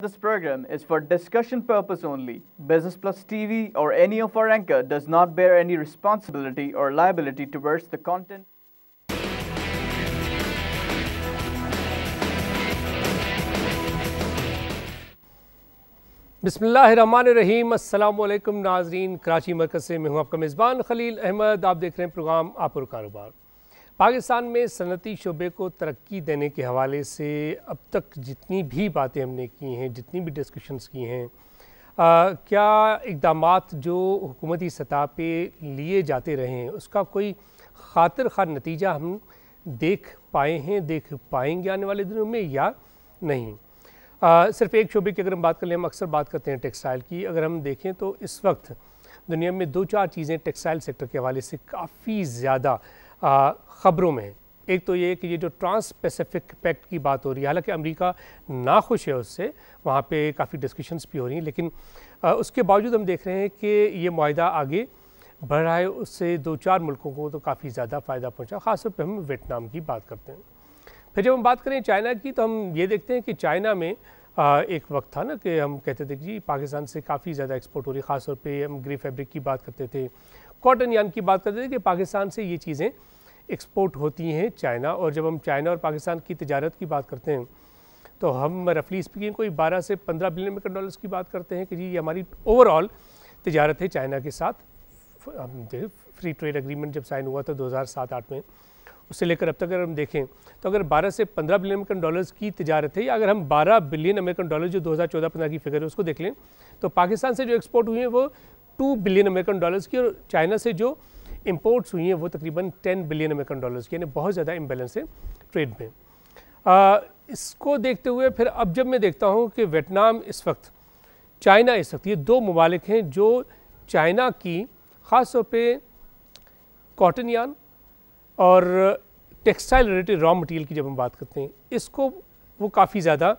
This program is for discussion purpose only. Business Plus TV or any of our anchor does not bear any responsibility or liability towards the content. बिस्मिल्लाहिर्रहमानिर्रहीम। अस्सलाम वालेकुम नाज़रीन, कराची मरकज़ से मैं हूँ आपका मेज़बान खलील अहमद। आप देख रहे हैं प्रोग्राम आप और कारोबार। पाकिस्तान में सनती शोबे को तरक्की देने के हवाले से अब तक जितनी भी बातें हमने की हैं, जितनी भी डिस्कशंस की हैं, क्या इक़दामात जो हुकूमती सतह पे लिए जाते रहे हैं उसका कोई खातिर खा नतीजा हम देख पाए हैं, देख पाएंगे आने वाले दिनों में या नहीं। सिर्फ एक शोबे की अगर हम बात कर लें, हम अक्सर बात करते हैं टेक्सटाइल की। अगर हम देखें तो इस वक्त दुनिया में दो चार चीज़ें टेक्सटाइल सेक्टर के हवाले से काफ़ी ज़्यादा ख़बरों में है। एक तो ये कि ये जो ट्रांस पैसिफिक पैक्ट की बात हो रही है, हालांकि अमेरिका नाखुश है उससे, वहाँ पे काफ़ी डिस्कशंस भी हो रही हैं, लेकिन उसके बावजूद हम देख रहे हैं कि ये मुआहदा आगे बढ़ रहा है। उससे दो चार मुल्कों को तो काफ़ी ज़्यादा फ़ायदा पहुँचा। ख़ासतौर पर हम वियतनाम की बात करते हैं। फिर जब हम बात करें चाइना की, तो हम ये देखते हैं कि चाइना में एक वक्त था ना कि हम कहते थे कि जी पाकिस्तान से काफ़ी ज़्यादा एक्सपोर्ट हो रही है। ख़ासतौर पे हम ग्रे फैब्रिक की बात करते थे, कॉटन यान की बात करते थे कि पाकिस्तान से ये चीज़ें एक्सपोर्ट होती हैं चाइना। और जब हम चाइना और पाकिस्तान की तिजारत की बात करते हैं तो हम रफली स्पीकिंग कोई 12 से 15 बिलियन अमेरिकन डॉलर्स की बात करते हैं कि जी ये हमारी ओवरऑल तिजारत है चाइना के साथ। हम फ्री ट्रेड एग्रीमेंट जब साइन हुआ था 2007-8 में, उससे लेकर अब तक अगर हम देखें तो अगर 12 से 15 बिलियन अमेरिकन डॉलर्स की तिजारत है, या अगर हम 12 बिलियन अमेरिकन डॉलर जो 2014-15 की फिगर है उसको देख लें, तो पाकिस्तान से जो एक्सपोर्ट हुई है वो 2 बिलियन अमेरिकन डॉलर्स की, और चाइना से जो इंपोर्ट्स हुई हैं वो तकरीबन 10 बिलियन अमेरिकन डॉलर्स की, यानी बहुत ज़्यादा इम्बैलेंस है ट्रेड में। इसको देखते हुए फिर अब जब मैं देखता हूँ कि वियतनाम इस वक्त, चाइना इस वक्त, ये दो ममालिक हैं जो चाइना की ख़ास तौर पर कॉटन यान और टेक्सटाइल रिलेटेड रॉ मटेरियल की जब हम बात करते हैं, इसको वो काफ़ी ज़्यादा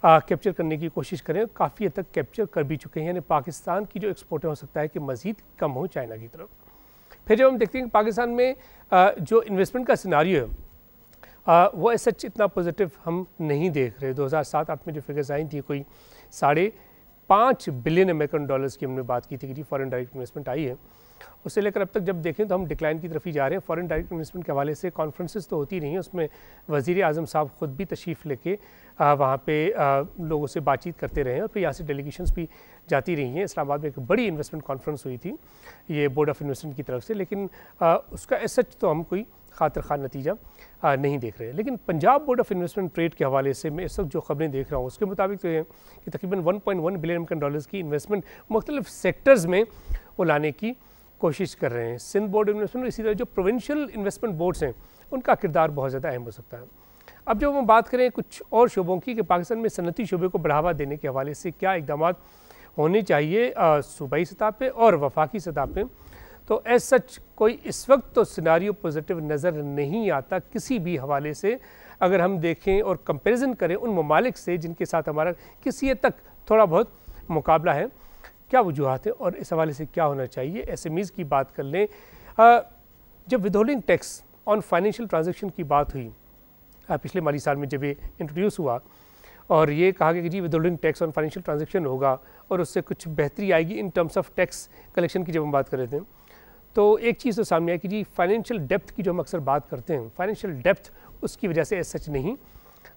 कैप्चर करने की कोशिश करें, काफ़ी हद तक कैप्चर कर भी चुके हैं। यानी पाकिस्तान की जो एक्सपोर्टें हो सकता है कि मज़ीद कम हो चाइना की तरफ। फिर जब हम देखते हैं कि पाकिस्तान में जो इन्वेस्टमेंट का सिनारियो है वो ऐसा इतना पॉजिटिव हम नहीं देख रहे। 2007-8 में जो फिगर्स आई थी, कोई 5.5 बिलियन अमेरिकन डॉलर्स की हमने बात की थी कि जी फॉरेन डायरेक्ट इन्वेस्टमेंट आई है। उससे लेकर अब तक जब देखें तो हम डिक्लाइन की तरफ ही जा रहे हैं। फॉरेन डायरेक्ट इन्वेस्टमेंट के हवाले से कॉन्फ्रेंसेस तो होती रही हैं, उसमें वज़ीर आज़म साहब ख़ुद भी तशरीफ़ लेके वहाँ पे लोगों से बातचीत करते रहे हैं, और फिर यहाँ से डेलीगेशंस भी जाती रही हैं। इस्लामाबाद में एक बड़ी इन्वेस्टमेंट कॉन्फ्रेंस हुई थी ये बोर्ड ऑफ इन्वेस्टमेंट की तरफ से, लेकिन उसका एज सच तो हम कोई खातिर खा नतीजा नहीं देख रहे। लेकिन Punjab board of investment trade के हवाले से मैं इस वक्त जो खबरें देख रहा हूँ उसके मुताबिक तो ये कि तकरीबन 1.1 बिलियन अमेरिकन डॉलर्स की इन्वेस्टमेंट मुख्तलिफ सेक्टर्स में वो लाने की कोशिश कर रहे हैं। सिंध बोर्ड इन्वेस्टमेंट और इसी तरह जो प्रोविंशियल इन्वेस्टमेंट बोर्ड्स हैं उनका किरदार बहुत ज़्यादा अहम हो सकता है। अब जब हम बात करें कुछ और शोबों की कि पाकिस्तान में सनती शोबे को बढ़ावा देने के हवाले से क्या इक़दामात होने चाहिए सूबाई सतह पे और वफाकी सतह पे, तो एज सच कोई इस वक्त तो सिनारियो पॉजिटिव नज़र नहीं आता किसी भी हवाले से। अगर हम देखें और कंपेरिजन करें उन ममालिक से जिनके साथ हमारा किसी हद तक थोड़ा बहुत मुकाबला है, क्या वजूहात है और इस हवाले से क्या होना चाहिए। SMEs की बात कर लें, जब withholding tax on financial transaction की बात हुई पिछले माली साल में, जब ये इंट्रोड्यूस हुआ और ये कहा गया कि जी withholding tax on financial transaction होगा और उससे कुछ बेहतरी आएगी in terms of tax collection की, जब हम बात कर रहे थे तो एक चीज़ तो सामने आई कि जी फाइनेंशियल डेप्थ की जो हम अक्सर बात करते हैं, फाइनेंशियल डेप्थ उसकी वजह से एज सच नहीं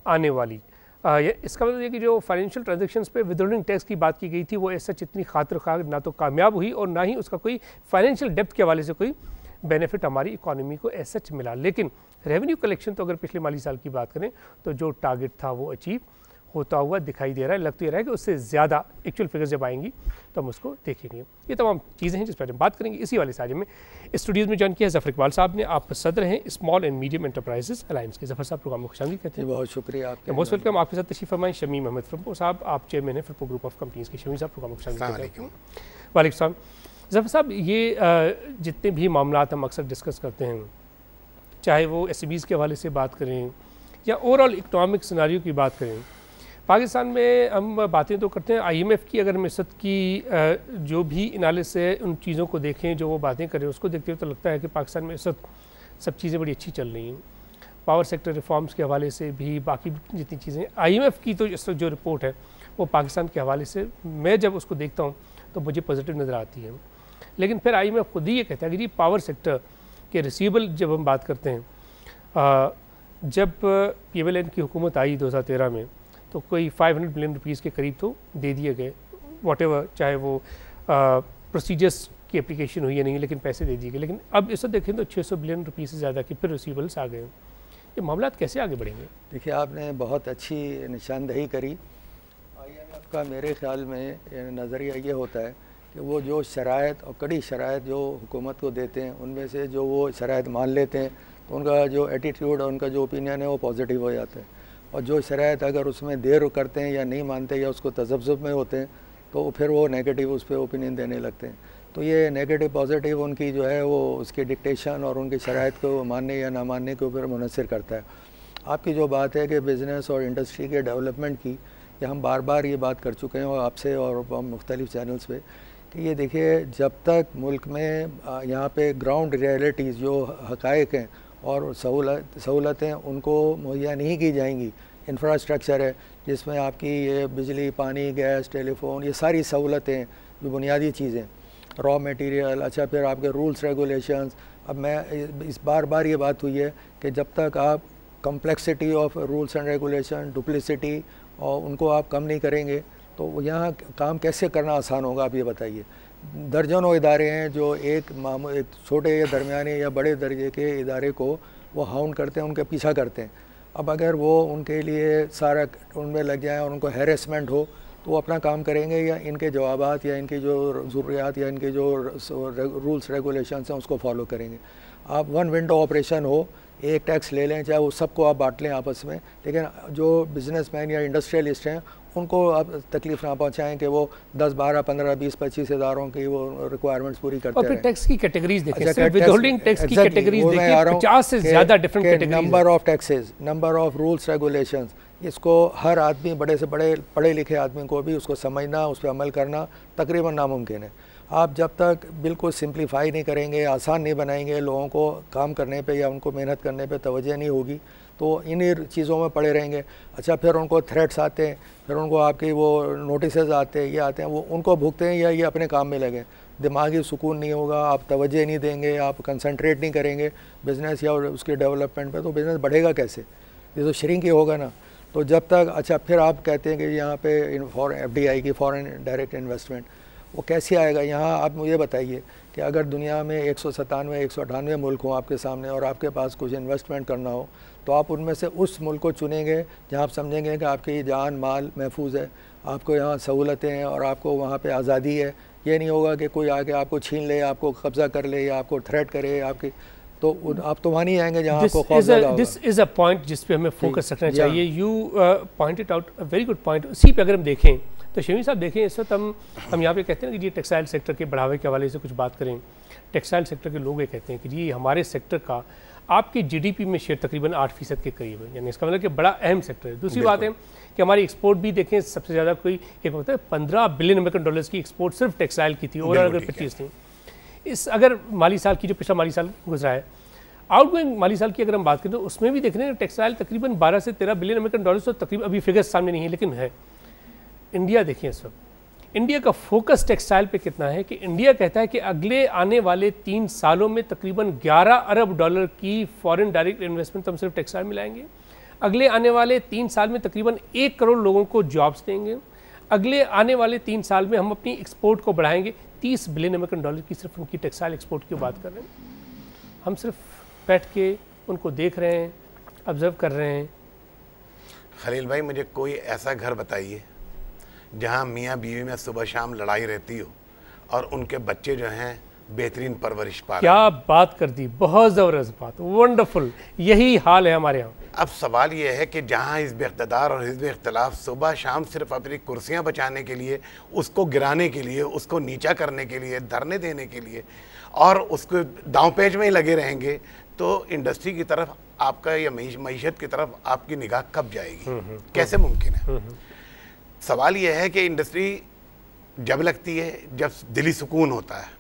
आने वाली। इसका मतलब ये कि जो फाइनेंशियल ट्रांजैक्शंस पे विदहोल्डिंग टैक्स की बात की गई थी वो ऐसा इतनी खातिर खा ना तो कामयाब हुई और ना ही उसका कोई फाइनेंशियल डेप्थ के हवाले से कोई बेनिफिट हमारी इकोनॉमी को एज सच मिला। लेकिन रेवेन्यू कलेक्शन तो अगर पिछले माली साल की बात करें तो जो टारगेट था वो अचीव होता हुआ दिखाई दे रहा है। लग तो ये रहा है कि उससे ज़्यादा एक्चुअल फिगर्स जब आएंगी तो हम उसको देखेंगे। ये तमाम चीज़ें हैं जिस पर हम बात करेंगे। इसी वाले साझे में स्टूडियोज़ में ज्वाइन किया ज़फ़र इकबाल साहब ने, आप सदर हैं small and medium enterprises alliance के। ज़फ़र साहब प्रोग्राम में खुशामदीद कहते हैं। बहुत शुक्रिया आपका, मोस्ट वेलकम। आपके साथ तशरीफ़ फरमाएं शमीम अहमद फिरपो साहब, आप चेयरमैन हैं फिरपो ग्रुप ऑफ कंपनीज़ के। शमीम साहब प्रोग्राम में खुशामदीद कहते हैं। वालेकुम सलाम। ज़फ़र साहब, ये जितने भी मामला हम अक्सर डिस्कस करते हैं, चाहे वो SMEs के हवाले से बात करें या ओवरऑल इकनॉमिक सिनारियो की बात करें, पाकिस्तान में हम बातें तो करते हैं IMF की। अगर हम इस वक्त की जो भी एनालिसिस है उन चीज़ों को देखें, जो वो बातें करें, उसको देखते हुए तो लगता है कि पाकिस्तान में इस वक्त सब चीज़ें बड़ी अच्छी चल रही हैं। पावर सेक्टर रिफॉर्म्स के हवाले से भी, बाकी जितनी चीज़ें IMF की तो इस वक्त जो रिपोर्ट है वो पाकिस्तान के हवाले से मैं जब उसको देखता हूँ तो मुझे पॉजिटिव नज़र आती है। लेकिन फिर IMF खुद ही ये कहता है कि जी पावर सेक्टर के रिसीवेबल जब हम बात करते हैं, जब PWN की हुकूमत आई 2013 में तो कोई 500 बिलियन रुपीज़ के करीब तो दे दिए गए, वॉटेवर, चाहे वो प्रोसीजर्स की एप्लीकेशन हुई या नहीं, लेकिन पैसे दे दिए गए। लेकिन अब इससे देखें तो 600 बिलियन रुपीज़ से ज़्यादा के फिर रिसीवेबल्स आ गए। ये मामला कैसे आगे बढ़ेंगे? देखिए, आपने बहुत अच्छी निशानदही करी। IMF का मेरे ख्याल में नज़रिया ये होता है कि वो जो शराइत और कड़ी शराइत जो हुकूमत को देते हैं, उनमें से जो वो शराइत मान लेते हैं तो उनका जो एटीट्यूड और उनका जो ओपिनियन है वो पॉजिटिव हो जाता है, और जो शराइत अगर उसमें देर करते हैं या नहीं मानते या उसको तजब्जुब में होते हैं तो फिर वो नेगेटिव उस पर ओपिनियन देने लगते हैं। तो ये नेगेटिव पॉजिटिव उनकी जो है वो उसकी डिक्टेशन और उनकी शराइत को मानने या ना मानने के ऊपर मुनसर करता है। आपकी जो बात है कि बिज़नेस और इंडस्ट्री के डेवलपमेंट की, ये हम बार बार ये बात कर चुके हैं और आपसे और मुख्तलिफ चैनल्स पे कि ये देखिए, जब तक मुल्क में यहाँ पे ग्राउंड रियलिटीज़ जो हक़ाइक़ हैं और सहूलतें उनको मुहैया नहीं की जाएंगी, इंफ्रास्ट्रक्चर है जिसमें आपकी ये बिजली, पानी, गैस, टेलीफोन, ये सारी सहूलतें जो बुनियादी चीज़ें, रॉ मटेरियल, अच्छा फिर आपके रूल्स रेगुलेशंस। अब मैं इस बार ये बात हुई है कि जब तक आप complexity of rules and regulation, duplicity और उनको आप कम नहीं करेंगे तो यहाँ काम कैसे करना आसान होगा, आप ये बताइए। दर्जनों इदारे हैं जो एक छोटे या दरमियाने या बड़े दर्जे के इदारे को वो हाउंड करते हैं, उनके पीछा करते हैं। अब अगर वो उनके लिए सारा उनमें लग जाए और उनको हैरेसमेंट हो तो वो अपना काम करेंगे या इनके जवाबात या इनकी जो ज़रूरियात या इनके जो रूल्स रेगुलेशंस हैं उसको फॉलो करेंगे। आप वन विंडो ऑपरेशन हो, एक टैक्स ले लें, चाहे वो सबको आप बांट लें आपस में, लेकिन जो बिजनेसमैन या इंडस्ट्रियलिस्ट हैं उनको आप तकलीफ ना पहुंचाएं कि वो 10, 12, 15, 20, 25 इदारों की वो रिक्वायरमेंट्स पूरी करते हैं। और फिर टैक्स की कैटेगरीज देखें, सिर्फ विदहोल्डिंग टैक्स की कैटेगरीज देखें, 50 से ज़्यादा different categories, number of taxes, number of rules regulations, इसको हर आदमी, बड़े से बड़े पढ़े लिखे आदमी को भी उसको समझना, उस पर अमल करना तकरीबन नामुमकिन है। आप जब तक बिल्कुल सिंप्लीफाई नहीं करेंगे, आसान नहीं बनाएंगे, लोगों को काम करने पे या उनको मेहनत करने पे तवज्जो नहीं होगी तो इन्हीं चीज़ों में पड़े रहेंगे। अच्छा, फिर उनको थ्रेट्स आते हैं, फिर उनको आपकी वो नोटिसेज आते हैं, ये आते हैं, वो उनको भुगते हैं या ये अपने काम में लगे। दिमागी सुकून नहीं होगा, आप तवज्जो नहीं देंगे, आप कंसंट्रेट नहीं करेंगे बिज़नेस या उसके डेवलपमेंट पे, तो बिज़नेस बढ़ेगा कैसे? ये तो श्रिंक ही होगा ना। तो जब तक, अच्छा फिर आप कहते हैं कि यहाँ पे FDI की फॉरेन डायरेक्ट इन्वेस्टमेंट वो कैसे आएगा यहाँ? आप मुझे बताइए कि अगर दुनिया में 197, 198 मुल्क हों आपके सामने और आपके पास कुछ इन्वेस्टमेंट करना हो तो आप उनमें से उस मुल्क को चुनेंगे जहाँ आप समझेंगे कि आपकी जान माल महफूज है, आपको यहाँ सहूलतें हैं और आपको वहाँ पे आज़ादी है। ये नहीं होगा कि कोई आके आपको छीन ले, आपको कब्ज़ा कर ले या आपको थ्रेट करे आपकी, तो आप तो वहाँ नहीं आएंगे जहाँ आपको खौफ ज़्यादा होगा। दिस इज़ अ पॉइंट जिस पे हमें फोकस रखना चाहिए। You pointed out a very good point. इसी पे अगर हम देखें तो शमीम साहब देखें, इस वक्त हम यहाँ पे कहते हैं कि जी टेक्सटाइल सेक्टर के बढ़ावे के हवाले से कुछ बात करें। टेक्सटाइल सेक्टर के लोग ये कहते हैं कि जी हमारे सेक्टर का आपकी GDP में शेयर तकरीबन 8% के करीब है, यानी इसका मतलब कि बड़ा अहम सेक्टर है। दूसरी बात है कि हमारी एक्सपोर्ट भी देखें, सबसे ज़्यादा कोई एक होता है $15 बिलियन अमेरिकन की एक्सपोर्ट सिर्फ टेक्सटाइल की थी, और अगर 25 थी। इस अगर माली साल की, जो पिछला माली साल गुजरा है, आउटगोइंग माली साल की अगर हम बात करें तो उसमें भी देख रहे हैं टेक्सटाइल तकरीबन 12 से 13 बिलियन अमेरिकन, तो तकरीबन अभी फिगर्स सामने नहीं है लेकिन है। इंडिया देखिए, इस वक्त इंडिया का फोकस टेक्सटाइल पे कितना है कि इंडिया कहता है कि अगले आने वाले 3 सालों में तकरीबन $11 अरब की फॉरेन डायरेक्ट इन्वेस्टमेंट तो हम सिर्फ टेक्सटाइल में लाएंगे। अगले आने वाले 3 साल में तकरीबन 1 करोड़ लोगों को जॉब्स देंगे। अगले आने वाले 3 साल में हम अपनी एक्सपोर्ट को बढ़ाएंगे। $30 बिलियन अमेरिकन की सिर्फ उनकी टेक्सटाइल एक्सपोर्ट की बात कर रहे हैं। हम सिर्फ बैठ के उनको देख रहे हैं, ऑब्जर्व कर रहे हैं। खलील भाई, मुझे कोई ऐसा घर बताइए जहां मियाँ बीवी में सुबह शाम लड़ाई रहती हो और उनके बच्चे जो हैं बेहतरीन परवरिश पा रहे हैं। क्या बात कर दी, बहुत ज़बरदस्त बात, वंडरफुल। यही हाल है हमारे यहाँ। अब सवाल ये है कि जहां हिज़्ब इक़्तिदार और हिज़्ब इख्तिलाफ सुबह शाम सिर्फ अपनी कुर्सियां बचाने के लिए, उसको गिराने के लिए, उसको नीचा करने के लिए, धरने देने के लिए और उसको दांव-पेच में ही लगे रहेंगे, तो इंडस्ट्री की तरफ आपका या मईशत की तरफ आपकी निगाह कब जाएगी? कैसे मुमकिन है? सवाल यह है कि इंडस्ट्री जब लगती है जब दिली सुकून होता है।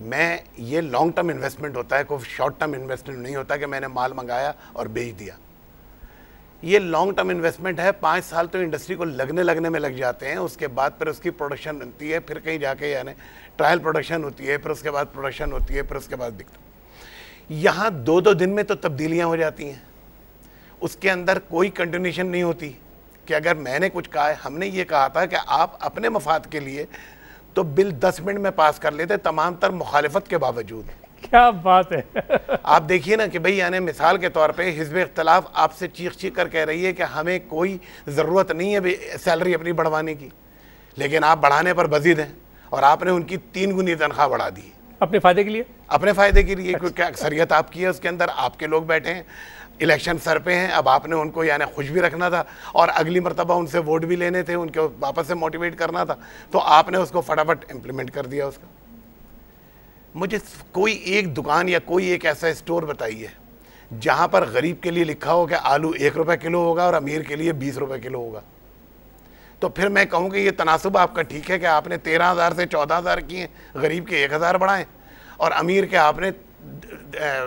मैं ये लॉन्ग टर्म इन्वेस्टमेंट होता है, कोई शॉर्ट टर्म इन्वेस्टमेंट नहीं होता कि मैंने माल मंगाया और बेच दिया। ये लॉन्ग टर्म इन्वेस्टमेंट है। 5 साल तो इंडस्ट्री को लगने में लग जाते हैं, उसके बाद फिर उसकी प्रोडक्शन बनती है, फिर कहीं जाके यानी ट्रायल प्रोडक्शन होती है, फिर उसके बाद प्रोडक्शन होती है, फिर उसके बाद बिकता है। यहाँ 2-2 दिन में तो तब्दीलियाँ हो जाती हैं, उसके अंदर कोई कंटिन्यूशन नहीं होती कि अगर मैंने कुछ कहा है, हमने ये कहा था कि आप अपने मफाद के लिए तो बिल 10 मिनट में पास कर लेते तमाम तर मुखालिफत के बावजूद। क्या बात है। आप देखिए ना कि भाई यानी मिसाल के तौर पे हिज़्ब इख्तिलाफ आपसे चीख कर कह रही है कि हमें कोई ज़रूरत नहीं है सैलरी अपनी बढ़वाने की, लेकिन आप बढ़ाने पर बज़िद हैं और आपने उनकी 3 गुनी तनख्वाह बढ़ा दी अपने फ़ायदे के लिए, अपने फ़ायदे के लिए। क्योंकि अक्सरियत आपकी है, उसके अंदर आपके लोग बैठे हैं, इलेक्शन सर पे हैं, अब आपने उनको यानी खुश भी रखना था और अगली मरतबा उनसे वोट भी लेने थे, उनको वापस से मोटिवेट करना था, तो आपने उसको फटाफट इम्प्लीमेंट कर दिया उसका। मुझे कोई एक दुकान या कोई एक ऐसा स्टोर बताइए जहाँ पर गरीब के लिए लिखा हो कि आलू 1 रुपये किलो होगा और अमीर के लिए 20 रुपये किलो होगा, तो फिर मैं कहूँ कि ये तनासुब आपका ठीक है कि आपने 13,000 से 14,000 किए, गरीब के 1,000 बढ़ाएं और अमीर के आपने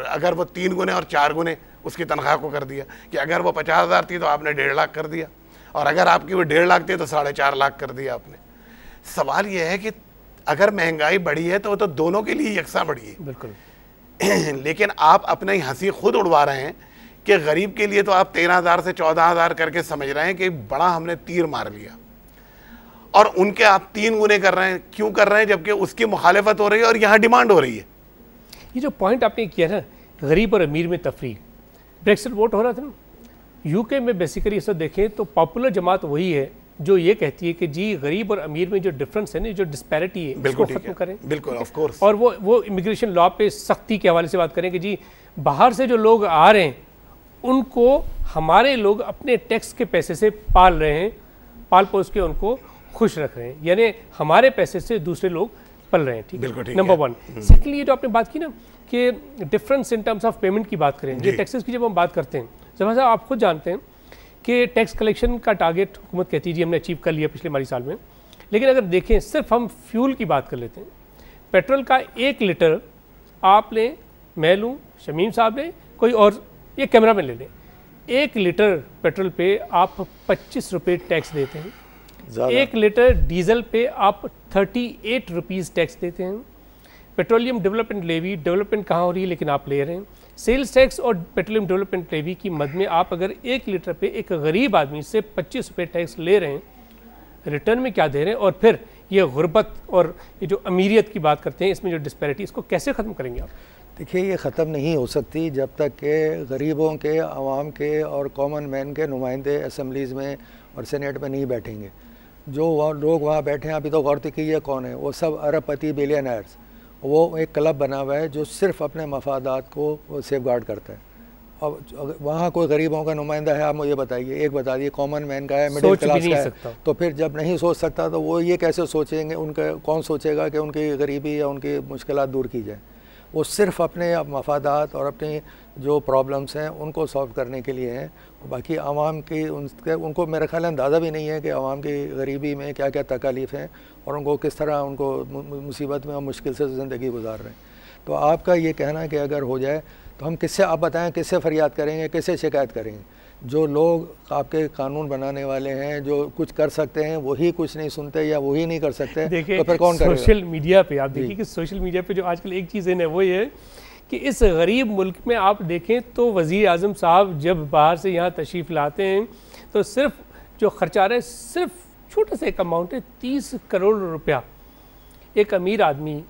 अगर वो 3 गुने और 4 गुने उसकी तनख्वाह को कर दिया कि अगर वो 50,000 थी तो आपने 1.5 लाख कर दिया और अगर आपकी वो 1.5 लाख थी तो 4.5 लाख कर दिया आपने। सवाल ये है कि अगर महंगाई बढ़ी है तो वो तो दोनों के लिए यकसा बढ़ी है, बिल्कुल। लेकिन आप अपने ही हंसी खुद उड़वा रहे हैं कि गरीब के लिए तो आप 13,000 से 14,000 करके समझ रहे हैं कि बड़ा हमने तीर मार लिया, और उनके आप 3 गुने कर रहे हैं। क्यों कर रहे हैं जबकि उसकी मुखालिफत हो रही है और यहाँ डिमांड हो रही है। ये जो पॉइंट आपने किया ना, गरीब और अमीर में तफरीक, ब्रेक्सिट वोट हो रहा था ना यूके में, बेसिकली इसे देखें तो पॉपुलर जमात वही है जो ये कहती है कि जी गरीब और अमीर में जो डिफरेंस है ना, जो डिस्पैरिटी है, इसको खत्म करें। बिल्कुल, ऑफ कोर्स। और वो इमिग्रेशन लॉ पे सख्ती के हवाले से बात करें कि जी बाहर से जो लोग आ रहे हैं उनको हमारे लोग अपने टैक्स के पैसे से पाल रहे हैं, पाल पोस के उनको खुश रख रहे हैं, यानी हमारे पैसे से दूसरे लोग पल रहे हैं। ठीक है, नंबर 1। सेकेंडली, ये जो आपने बात की ना कि difference in terms of payment की बात करें, ये टैक्सेस की जब हम बात करते हैं, जब साहब आप खुद जानते हैं कि टैक्स कलेक्शन का टारगेट हुकूमत कहती है जी हमने अचीव कर लिया पिछले माली साल में, लेकिन अगर देखें सिर्फ हम फ्यूल की बात कर लेते हैं, पेट्रोल का 1 लीटर आप लें, मैं लूँ, शमीम साहब लें, कोई और ये कैमरा में ले लें, 1 लीटर पेट्रोल पे आप 25 रुपये टैक्स देते हैं, 1 लीटर डीजल पे आप 38 रुपीज़ टैक्स देते हैं। पेट्रोलियम डेवलपमेंट लेवी, डेवलपमेंट कहाँ हो रही है लेकिन आप ले रहे हैं। सेल्स टैक्स और पेट्रोलियम डेवलपमेंट लेवी की मद में आप अगर 1 लीटर पे एक गरीब आदमी से 25 रुपये टैक्स ले रहे हैं, रिटर्न में क्या दे रहे हैं? और फिर ये गुर्बत और ये जो अमीरियत की बात करते हैं, इसमें जो डिस्पैरिटी, इसको कैसे ख़त्म करेंगे आप? देखिए, ये ख़त्म नहीं हो सकती जब तक के गरीबों के, आवाम के और कॉमन मैन के नुमाइंदे असम्बलीज़ में और सेनेट में नहीं बैठेंगे। जो लोग वहाँ बैठे हैं, अभी तो गौर की ये कौन है, वो सब अरबपति बिलियनर्स। वो एक क्लब बना हुआ है जो सिर्फ अपने मफादात को सेफ गार्ड करता है। अब वहाँ कोई गरीबों का नुमाइंदा है, आप मुझे बताइए, एक बता दिए, कॉमन मैन का है, मिडिल क्लास का है, तो फिर जब नहीं सोच सकता तो वो ये कैसे सोचेंगे, उनका कौन सोचेगा कि उनकी गरीबी या उनकी मुश्किलात दूर की जाए। वो सिर्फ अपने मफादात और अपनी जो प्रॉब्लम्स हैं उनको सॉल्व करने के लिए हैं। बाकी आवाम की उनको मेरा ख्याल अंदाज़ा भी नहीं है कि आवाम की गरीबी में क्या क्या तकालीफ हैं और उनको किस तरह उनको मुसीबत में और मुश्किल से ज़िंदगी गुजार रहे हैं। तो आपका ये कहना है कि अगर हो जाए तो हम किससे, आप बताएं, किससे फरियाद करेंगे, किससे शिकायत करेंगे? जो लोग आपके कानून बनाने वाले हैं, जो कुछ कर सकते हैं, वही कुछ नहीं सुनते या वही नहीं कर सकते, तो फिर कौन करेगा? सोशल मीडिया पे आप देखिए कि सोशल मीडिया पे जो आजकल एक चीज़ है वो ये है कि इस गरीब मुल्क में आप देखें तो वज़ीर आज़म साहब जब बाहर से यहाँ तशरीफ़ लाते हैं तो सिर्फ जो खर्चा रहा है, सिर्फ छोटा सा एक अमाउंट है, 30 करोड़ रुपया। एक अमीर आदमी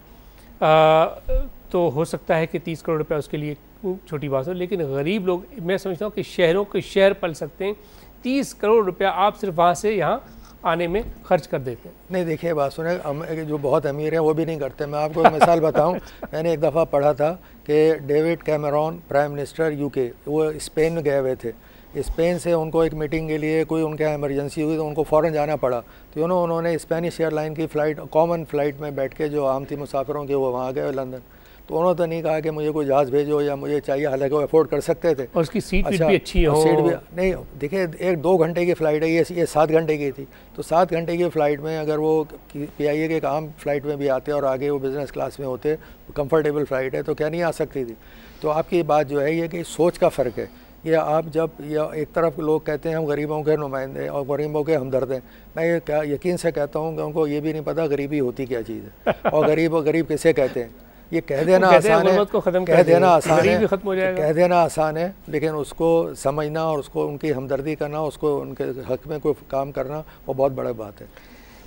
तो हो सकता है कि 30 करोड़ रुपया उसके लिए छोटी बात हो, लेकिन गरीब लोग, मैं समझता हूँ कि शहरों के शहर पल सकते हैं। 30 करोड़ रुपया आप सिर्फ वहाँ से यहाँ आने में खर्च कर देते हैं। नहीं, देखिए बात सुने, जो बहुत अमीर हैं वो भी नहीं करते। मैं आपको एक मिसाल बताऊं, मैंने एक दफ़ा पढ़ा था कि David Cameron, prime minister UK, वो स्पेन गए हुए थे। स्पेन से उनको एक मीटिंग के लिए कोई उनके यहाँ इमरजेंसी हुई तो उनको फ़ौरन जाना पड़ा, तो उन्होंने स्पेनिश एयरलाइन की फ़्लाइट, कॉमन फ़्लाइट में बैठ के जो आम थी मुसाफिरों की, वो वहाँ गए लंदन। तो उन्होंने तो नहीं कहा कि मुझे कोई जहाज़ भेजो या मुझे चाहिए, हालांकि वो अफोर्ड कर सकते थे और उसकी सीट भी अच्छी हो। सीट भी नहीं, देखिए 1-2 घंटे की फ़्लाइट है, ये 7 घंटे की थी। तो 7 घंटे की फ़्लाइट में अगर वो PIA के एक आम फ्लाइट में भी आते और आगे वो बिज़नेस क्लास में होते, कंफर्टेबल फ़्लाइट है, तो क्या नहीं आ सकती थी? तो आपकी बात जो है ये कि सोच का फ़र्क है ये आप जब एक तरफ लोग कहते हैं हम गरीबों के नुमाइंदे और गरीबों के हमदर्द हैं, मैं ये क्या यकीन से कहता हूँ कि उनको ये भी नहीं पता गरीबी होती क्या चीज़ है और गरीब किसे कहते हैं। ये कह देना आसान है, कह देना आसान है, लेकिन उसको समझना और उसको उनकी हमदर्दी करना, उसको उनके हक़ में कोई काम करना, वो बहुत बड़ी बात है।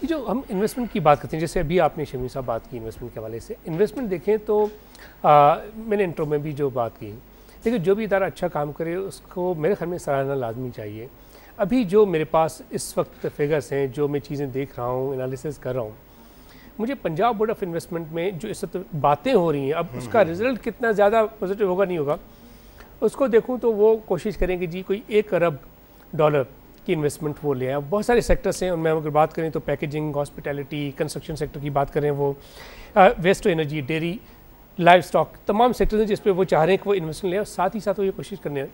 ये जो हम इन्वेस्टमेंट की बात करते हैं, जैसे अभी आपने शमीम साहब बात की इन्वेस्टमेंट के हवाले से, इन्वेस्टमेंट देखें तो मैंने इंट्रो में भी जो बात की, लेकिन जो भी इदारा अच्छा काम करे उसको मेरे ख्याल में सराहना लाजमी चाहिए। अभी जो मेरे पास इस वक्त फिगर्स हैं, जो मैं चीज़ें देख रहा हूँ, एनालिसिस कर रहा हूँ, मुझे पंजाब बोर्ड ऑफ इन्वेस्टमेंट में जो इस वक्त बातें हो रही हैं, अब उसका रिजल्ट कितना ज़्यादा पॉजिटिव होगा नहीं होगा उसको देखूँ तो वो कोशिश करेंगे जी कोई $1 अरब की इन्वेस्टमेंट वो ले आए। बहुत सारे सेक्टर्स हैं उनमें, अगर बात करें तो पैकेजिंग, हॉस्पिटैलिटी, कंस्ट्रक्शन सेक्टर की बात करें, वो waste to energy, dairy, livestock, तमाम सेक्टर्स हैं जिस पे वो चाह रहे हैं कि वो इन्वेस्टमेंट लें। और साथ ही साथ वो ये कोशिश करने हैं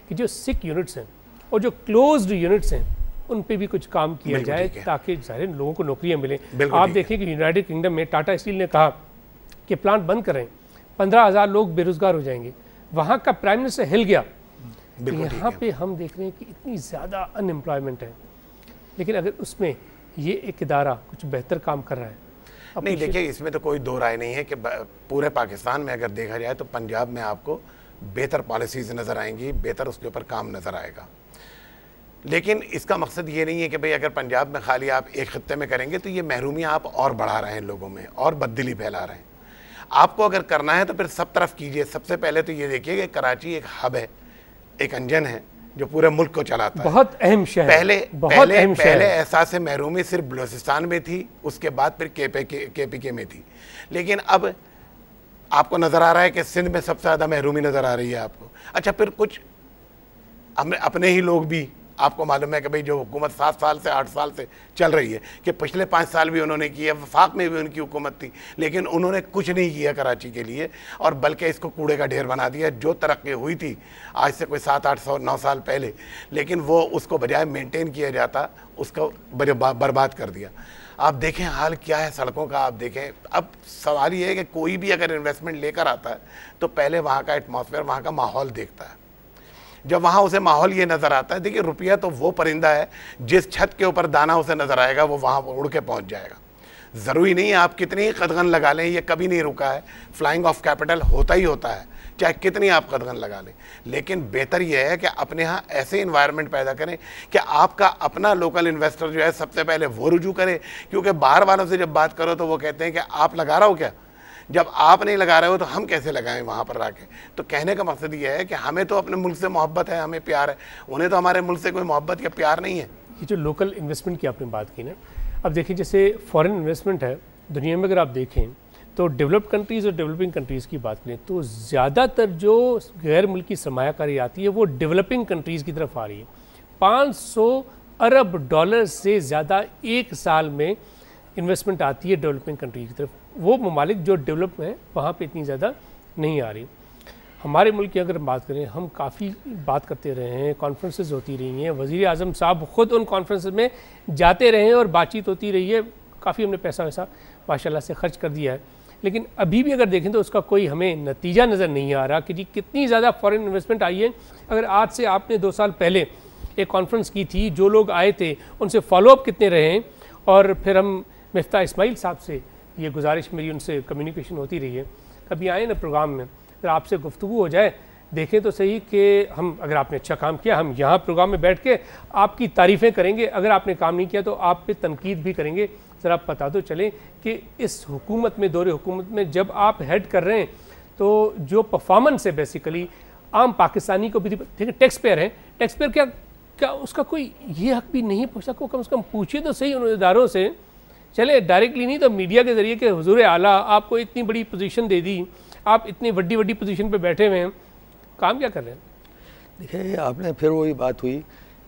कि जो सिक यूनिट्स हैं और जो क्लोज्ड यूनिट्स हैं उन पे भी कुछ काम किया जाए ताकि सारे लोगों को नौकरियां मिलें। आप देखें कि यूनाइटेड किंगडम में टाटा स्टील ने कहा कि प्लांट बंद करें, 15,000 लोग बेरोजगार हो जाएंगे। वहाँ का प्राइम मिनिस्टर हिल गया। यहाँ पे हम देख रहे हैं कि इतनी ज़्यादा अनएम्प्लॉयमेंट है, लेकिन अगर उसमें ये एक इदारा कुछ बेहतर काम कर रहा है। नहीं देखिए, इसमें तो कोई दो राय नहीं है कि पूरे पाकिस्तान में अगर देखा जाए तो पंजाब में आपको बेहतर पॉलिसीज़ नज़र आएंगी, बेहतर उसके ऊपर काम नज़र आएगा। लेकिन इसका मकसद ये नहीं है कि भाई अगर पंजाब में खाली आप एक खत्ते में करेंगे तो ये महरूमियाँ आप और बढ़ा रहे हैं लोगों में और बददिली फैला रहे हैं। आपको अगर करना है तो फिर सब तरफ कीजिए। सबसे पहले तो ये देखिए कि कराची एक हब है, एक इंजन है जो पूरे मुल्क को चलाता है, बहुत अहम शहर। पहले एहसास महरूमी सिर्फ बलूचिस्तान में थी, उसके बाद फिर KPK में थी, लेकिन अब आपको नज़र आ रहा है कि सिंध में सबसे ज़्यादा महरूमी नज़र आ रही है आपको। अच्छा, फिर कुछ अपने ही लोग भी, आपको मालूम है कि भाई जो हुकूमत 7 साल से 8 साल से चल रही है, कि पिछले 5 साल भी उन्होंने किया, वफाक में भी उनकी हुकूमत थी, लेकिन उन्होंने कुछ नहीं किया कराची के लिए, और बल्कि इसको कूड़े का ढेर बना दिया। जो तरक्की हुई थी आज से कोई 7-8-9 साल पहले, लेकिन वो उसको बजाय मेंटेन किया जाता उसको बर्बाद कर दिया। आप देखें हाल क्या है सड़कों का, आप देखें। अब सवाल ये है कि कोई भी अगर इन्वेस्टमेंट लेकर आता है तो पहले वहाँ का एटमॉस्फेयर, वहाँ का माहौल देखता है। जब वहाँ उसे माहौल ये नज़र आता है, देखिए रुपया तो वो परिंदा है जिस छत के ऊपर दाना उसे नज़र आएगा वो वहाँ उड़ के पहुँच जाएगा। ज़रूरी नहीं है आप कितनी ही कदगन लगा लें, ये कभी नहीं रुका है। फ्लाइंग ऑफ कैपिटल होता ही होता है, चाहे कितनी आप कदगन लगा लें। लेकिन बेहतर यह है कि अपने यहाँ ऐसे इन्वायरमेंट पैदा करें कि आपका अपना लोकल इन्वेस्टर जो है सबसे पहले वो रुजू करे, क्योंकि बाहर वालों से जब बात करो तो वो कहते हैं कि आप लगा रहे हो क्या, जब आप नहीं लगा रहे हो तो हम कैसे लगाएं वहाँ पर आके। तो कहने का मकसद ये है कि हमें तो अपने मुल्क से मोहब्बत है, हमें प्यार है, उन्हें तो हमारे मुल्क से कोई मोहब्बत या प्यार नहीं है। ये जो लोकल इन्वेस्टमेंट की आपने बात की ना, अब देखिए जैसे फॉरेन इन्वेस्टमेंट है दुनिया में, अगर आप देखें तो डेवलप्ड कंट्रीज़ और डेवलपिंग कंट्रीज़ की बात करें तो ज़्यादातर जो गैर मुल्की सरमायाकारी आती है वो डेवलपिंग कंट्रीज़ की तरफ आ रही है। $500 अरब से ज़्यादा एक साल में इन्वेस्टमेंट आती है डेवलपिंग कंट्री की तरफ। वो ममालिक जो डेवलप हैं वहाँ पे इतनी ज़्यादा नहीं आ रही। हमारे मुल्क की अगर बात करें, हम काफ़ी बात करते रहे हैं, कॉन्फ्रेंसेस होती रही हैं, वज़ीर आज़म साहब ख़ुद उन कॉन्फ्रेंसेस में जाते रहे हैं और बातचीत होती रही है, काफ़ी हमने पैसा वैसा माशाल्लाह से खर्च कर दिया है, लेकिन अभी भी अगर देखें तो उसका कोई हमें नतीजा नज़र नहीं आ रहा कि जी कितनी ज़्यादा फॉरेन इन्वेस्टमेंट आई है। अगर आज से आपने 2 साल पहले एक कॉन्फ्रेंस की थी, जो लोग आए थे उनसे फॉलोअप कितने रहे हैं, और फिर हम मिफ्ता इस्माइल साहब से ये गुजारिश मेरी उनसे कम्युनिकेशन होती रही है, कभी आए ना प्रोग्राम में फिर आपसे गुफ्तगू हो जाए, देखें तो सही कि हम, अगर आपने अच्छा काम किया हम यहाँ प्रोग्राम में बैठ के आपकी तारीफ़ें करेंगे, अगर आपने काम नहीं किया तो आप पे तनकीद भी करेंगे। ज़रा पता तो चले कि इस हुकूमत में, दौरे हुकूमत में जब आप हेड कर रहे हैं तो जो परफॉर्मेंस है बेसिकली आम पाकिस्तानी को भी, ठीक है टैक्स पेयर है, टैक्स पेयर क्या उसका कोई ये हक भी नहीं पूछा, को कम से कम पूछिए तो सही उन इदारों से, चले डायरेक्टली नहीं तो मीडिया के ज़रिए कि हुजूर आला आपको इतनी बड़ी पोजीशन दे दी, आप इतनी बड़ी पोजीशन पे बैठे हुए हैं, काम क्या कर रहे हैं। देखिए आपने फिर वही बात हुई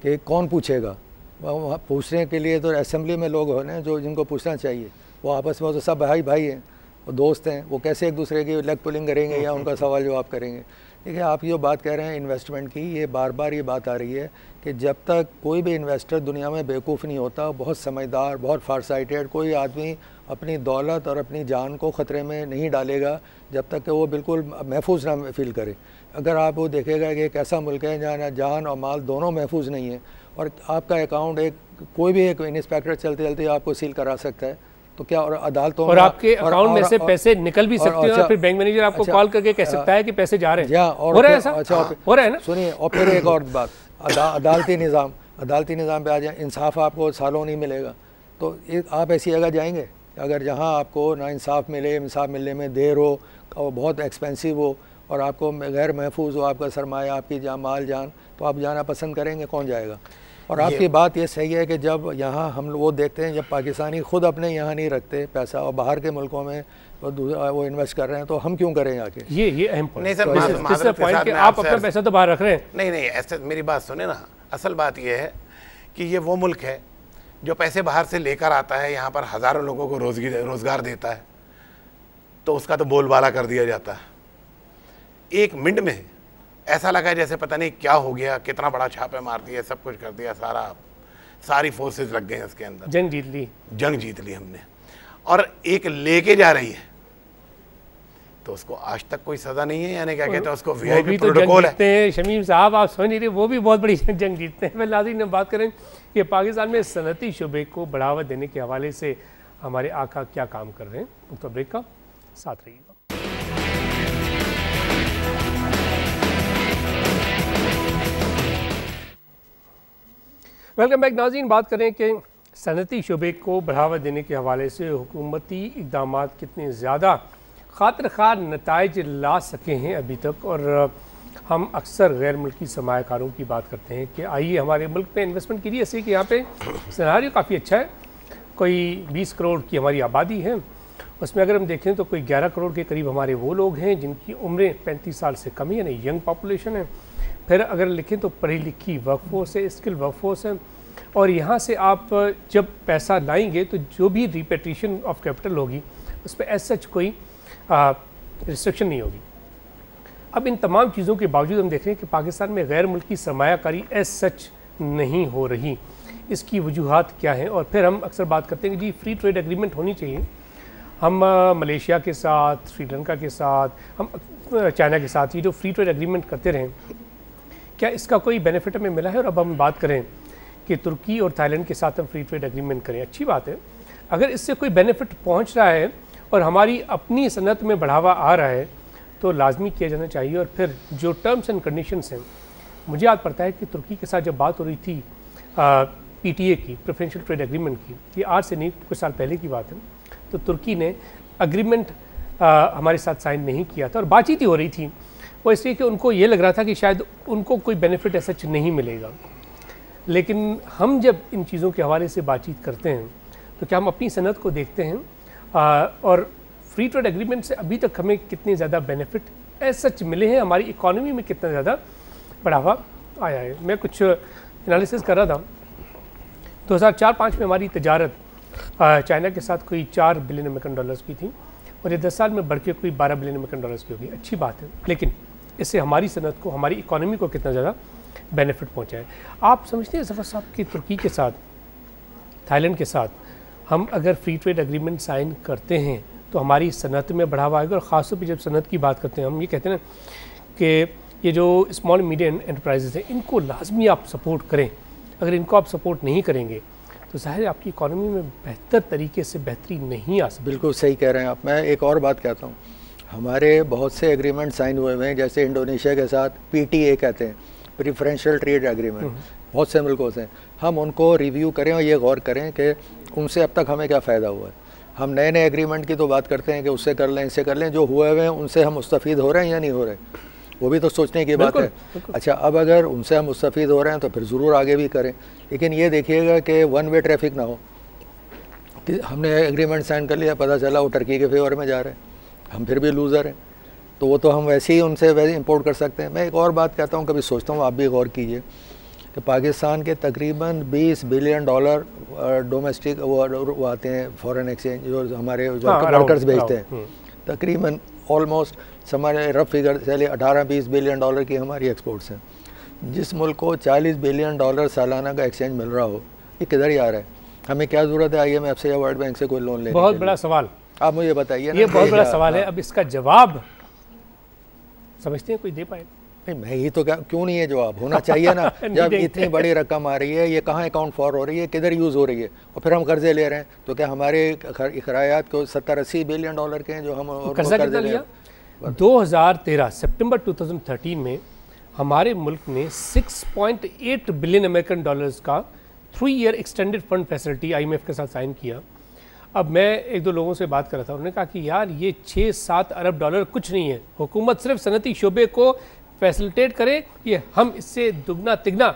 कि कौन पूछेगा, वहाँ पूछने के लिए तो असेंबली में लोग होने जो जिनको पूछना चाहिए, वो आपस में तो सब भाई हैं, वो दोस्त हैं, वो कैसे एक दूसरे की लेग पुलिंग करेंगे या उनका सवाल जवाब करेंगे। देखिए आप जो बात कह रहे हैं इन्वेस्टमेंट की, ये बार बार ये बात आ रही है कि जब तक कोई भी इन्वेस्टर दुनिया में बेवकूफ़ नहीं होता, बहुत समझदार, बहुत फारसाइटेड कोई आदमी अपनी दौलत और अपनी जान को ख़तरे में नहीं डालेगा जब तक कि वो बिल्कुल महफूज ना फील करे। अगर आप वो देखेगा कि एक ऐसा मुल्क है जहाँ जान और माल दोनों महफूज नहीं है, और आपका अकाउंट एक कोई भी एक इंस्पेक्टर चलते चलते आपको सील करा सकता है, तो क्या, और अदालतों और आपके अकाउंट में से पैसे निकल भी सकते हैं और फिर बैंक मैनेजर आपको कॉल करके कह सकता है कि पैसे जा रहे हैं। हो रहा है ऐसा? हो रहा है ना? सुनिए, और फिर एक और बात, अदालती निज़ाम पे आ जाए, इंसाफ आपको सालों नहीं मिलेगा, तो आप ऐसी जगह जाएंगे अगर जहाँ आपको ना इंसाफ मिले, इंसाफ मिलने में देर हो और बहुत एक्सपेंसिव हो और आपको गैर महफूज हो आपका सरमाया, आपकी माल जान, तो आप जाना पसंद करेंगे? कौन जाएगा? और आपकी बात ये सही है कि जब यहाँ हम वो देखते हैं, जब पाकिस्तानी खुद अपने यहाँ नहीं रखते पैसा और बाहर के मुल्कों में वो इन्वेस्ट कर रहे हैं, तो हम क्यों करें आके? ये अहम पॉइंट नहीं सर, पॉइंट कि आप अपना पैसा तो बाहर रख रहे हैं। नहीं ऐसे मेरी बात सुने ना, असल बात ये है कि ये वो मुल्क है जो पैसे बाहर से लेकर आता है, यहाँ पर हज़ारों लोगों को रोज़गार देता है, तो उसका तो बोलबाला कर दिया जाता है। एक मिनट में ऐसा लगा जैसे पता नहीं क्या हो गया, कितना बड़ा छापे मार दिया, सब कुछ कर दिया, सारी फोर्सेस लग गए उसके अंदर, जंग जीत ली हमने। और एक लेके जा रही है तो उसको आज तक कोई सज़ा नहीं है, यानी क्या कहते हैं उसको वीआईपी प्रोटोकॉल है। शमीम साहब आप समझ नहीं रहे, वो भी बहुत बड़ी जंग जीतते हैं। नाज़रीन हम बात करें कि पाकिस्तान में सनती शुबे को बढ़ावा देने के हवाले से हमारे आका क्या काम कर रहे हैं। तो ब्रेक का साथ रहिएगा। वेलकम बैक नाज़रीन, बात करें कि सनती शुबे को बढ़ावा देने के हवाले से हुकूमती इक़दाम कितने ज़्यादा खातिर ख़ार नताइज ला सके हैं अभी तक। और हम अक्सर गैर मुल्की सरमायाकारों की बात करते हैं कि आइए हमारे मुल्क में इन्वेस्टमेंट कीजिए, ऐसे कि यहाँ पे सिनारियो काफ़ी अच्छा है। कोई 20 करोड़ की हमारी आबादी है, उसमें अगर हम देखें तो कोई 11 करोड़ के करीब हमारे वो लोग हैं जिनकी उम्रें 35 साल से कम है, यानी यंग पॉपुलेशन है। फिर अगर लिखें तो पढ़ी लिखी वर्कफोर्स है, स्किल वर्कफोर्स है। और यहाँ से आप जब पैसा लाएंगे तो जो भी रिपेट्रिएशन ऑफ कैपिटल होगी उस पर एज सच कोई रिस्ट्रिक्शन नहीं होगी। अब इन तमाम चीज़ों के बावजूद हम देख रहे हैं कि पाकिस्तान में गैर मुल्की सरमायाकारी एज सच नहीं हो रही। इसकी वजूहात क्या हैं? और फिर हम अक्सर बात करते हैं कि जी फ्री ट्रेड एग्रीमेंट होनी चाहिए। हम मलेशिया के साथ, श्रीलंका के साथ, हम चाइना के साथ ये जो फ्री ट्रेड एग्रीमेंट करते रहें, क्या इसका कोई बेनिफिट हमें मिला है? और अब हम बात करें कि तुर्की और थाईलैंड के साथ हम फ्री ट्रेड एग्रीमेंट करें, अच्छी बात है। अगर इससे कोई बेनिफिट पहुंच रहा है और हमारी अपनी सनत में बढ़ावा आ रहा है तो लाजमी किया जाना चाहिए। और फिर जो टर्म्स एंड कंडीशंस हैं, मुझे याद पड़ता है कि तुर्की के साथ जब बात हो रही थी PTA की, प्रेफरेंशियल ट्रेड एग्रीमेंट की, ये आज से नहीं कुछ साल पहले की बात है, तो तुर्की ने एग्रीमेंट हमारे साथ साइन नहीं किया था और बातचीत ही हो रही थी। वो इसलिए कि उनको ये लग रहा था कि शायद उनको कोई बेनिफिट ऐसा नहीं मिलेगा। लेकिन हम जब इन चीज़ों के हवाले से बातचीत करते हैं तो क्या हम अपनी सनत को देखते हैं और फ्री ट्रेड एग्रीमेंट से अभी तक हमें कितने ज़्यादा बेनिफिट एज सच मिले हैं, हमारी इकॉनमी में कितना ज़्यादा बढ़ावा आया है। मैं कुछ एनालिसिस कर रहा था, 2004-05 में हमारी तजारत चाइना के साथ कोई 4 बिलियन अमेरिकन डॉलर्स की थी और ये 10 साल में बढ़ के कोई 12 बिलियन अमेरिकन डॉलर्स की होगी। अच्छी बात है, लेकिन इससे हमारी सनत को, हमारी इकॉनमी को कितना ज़्यादा बेनिफिट पहुँचा है। आप समझते हैं ज़फ़र साहब कि तुर्की के साथ, थाईलैंड के साथ हम अगर फ्री ट्रेड एग्रीमेंट साइन करते हैं तो हमारी सनत में बढ़ावा आएगा? और ख़ासतौर पर जब सनत की बात करते हैं, हम ये कहते हैं ना कि ये जो स्मॉल मीडियम एंटरप्राइजेज़ हैं इनको लाजमी आप सपोर्ट करें। अगर इनको आप सपोर्ट नहीं करेंगे तो ज़ाहिर आपकी इकॉनमी में बेहतर तरीके से बेहतरी नहीं आ सकती। बिल्कुल सही कह रहे हैं आप। मैं एक और बात कहता हूँ, हमारे बहुत से एग्रीमेंट साइन हुए हुए हैं, जैसे इंडोनेशिया के साथ PTA कहते हैं, प्रेफरेंशियल ट्रेड एग्रीमेंट, बहुत से मुल्कों से। हम उनको रिव्यू करें और ये गौर करें कि उनसे अब तक हमें क्या फ़ायदा हुआ है। हम नए नए एग्रीमेंट की तो बात करते हैं कि उससे कर लें, इससे कर लें, जो हुए हुए हैं उनसे हम मुस्तफ़ीद हो रहे हैं या नहीं हो रहे, वो भी तो सोचने की बात है। अच्छा, अब अगर उनसे हम मुस्तफ़ीद हो रहे हैं तो फिर ज़रूर आगे भी करें, लेकिन ये देखिएगा कि वन वे ट्रैफिक ना हो कि हमने एग्रीमेंट साइन कर लिया, पता चला वो टर्की के फेवर में जा रहे हैं, हम फिर भी लूज़र हैं, तो वो तो हम वैसे ही उनसे वैसे इंपोर्ट कर सकते हैं। मैं एक और बात कहता हूँ, कभी सोचता हूँ, आप भी गौर कीजिए कि पाकिस्तान के तकरीबन 20 बिलियन डॉलर डोमेस्टिक वो आते हैं फॉरेन एक्सचेंज, जो हमारे वर्कर्स भेजते हैं, तकरीबन ऑलमोस्ट हमारे रफ फिगर चलिए 18-20 बिलियन डॉलर की हमारी एक्सपोर्ट्स हैं। जिस मुल्क को 40 बिलियन डॉलर सालाना का एक्सचेंज मिल रहा हो, ये किधर ही आ रहा है? हमें क्या ज़रूरत है IMF से या वर्ल्ड बैंक से कोई लोन लेने? बहुत बड़ा सवाल, आप मुझे बताइए। ये बहुत बड़ा सवाल है। अब इसका जवाब समझते हैं कोई दे पाए? नहीं, मैं ही तो क्या, क्यों नहीं है जवाब होना चाहिए ना। जब इतनी बड़ी रकम आ रही है, ये कहाँ अकाउंट फॉर हो रही है, किधर यूज़ हो रही है, और फिर हम कर्जे ले रहे हैं, तो क्या हमारे खरायात को 70-80 बिलियन डॉलर के हैं जो हम कर्जा कितना लिया? 2013 सितंबर 2013 में हमारे मुल्क ने 6.8 बिलियन अमेरिकन डॉलर्स का 3 year extended fund facility IMF के साथ साइन किया। अब मैं एक दो लोगों से बात कर रहा था, उन्होंने कहा कि यार ये 6-7 अरब डॉलर कुछ नहीं है, हुकूमत सिर्फ सनती शोबे को फैसिलिटेट करे, ये हम इससे दुगना तिगना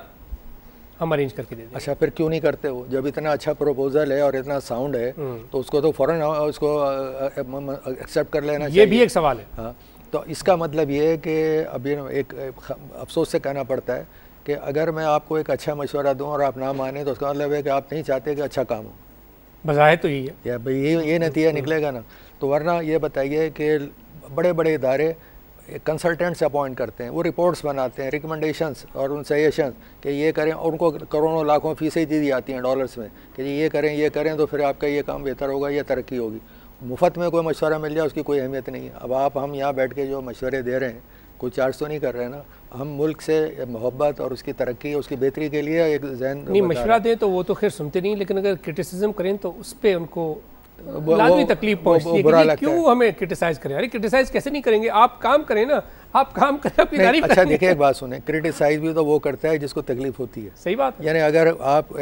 हम अरेंज करके दे दें। अच्छा, फिर क्यों नहीं करते वो? जब इतना अच्छा प्रपोजल है और इतना साउंड है तो उसको तो फ़ौरन उसको एक्सेप्ट कर लेना चाहिए। ये भी एक सवाल है। हाँ, तो इसका मतलब ये है कि अभी एक अफसोस से कहना पड़ता है कि अगर मैं आपको एक अच्छा मशवरा दूं और आप ना माने तो उसका मतलब है कि आप नहीं चाहते कि अच्छा काम हो। बज़ाहिर तो यही है, या भाई ये नतीजा निकलेगा ना। तो वरना ये बताइए कि बड़े बड़े इदारे कंसल्टेंट्स अपॉइंट करते हैं, वो रिपोर्ट्स बनाते हैं, रिकमेंडेशंस और उन सजेशंस कि ये करें, और उनको करोड़ों लाखों फीसें दी जाती हैं डॉलर्स में कि ये करें तो फिर आपका ये काम बेहतर होगा, ये तरक्की होगी। मुफ्त में कोई मशवरा मिल जाए उसकी कोई अहमियत नहीं है। अब हम यहाँ बैठ के जो मशवरे दे रहे हैं, कोई चार्ज तो नहीं कर रहे हैं ना, हम मुल्क से मोहब्बत और उसकी तरक्की, उसकी बेहतरी के लिए एक जहन नहीं मशवरा दें तो वो तो खैर सुनते नहीं, लेकिन अगर क्रिटिसिज्म करें तो उस पर उनको लाजमी तकलीफ पहुंचती है कि क्यों हमें क्रिटिसाइज करें। अरे क्रिटिसाइज कैसे नहीं करेंगे, आप काम करें ना, आप काम करें, अपनी तारीफ करें। अच्छा देखिए, एक बात सुने, क्रिटिसाइज भी तो वो करता है जिसको तकलीफ होती है। सही बात है। यानी अगर आप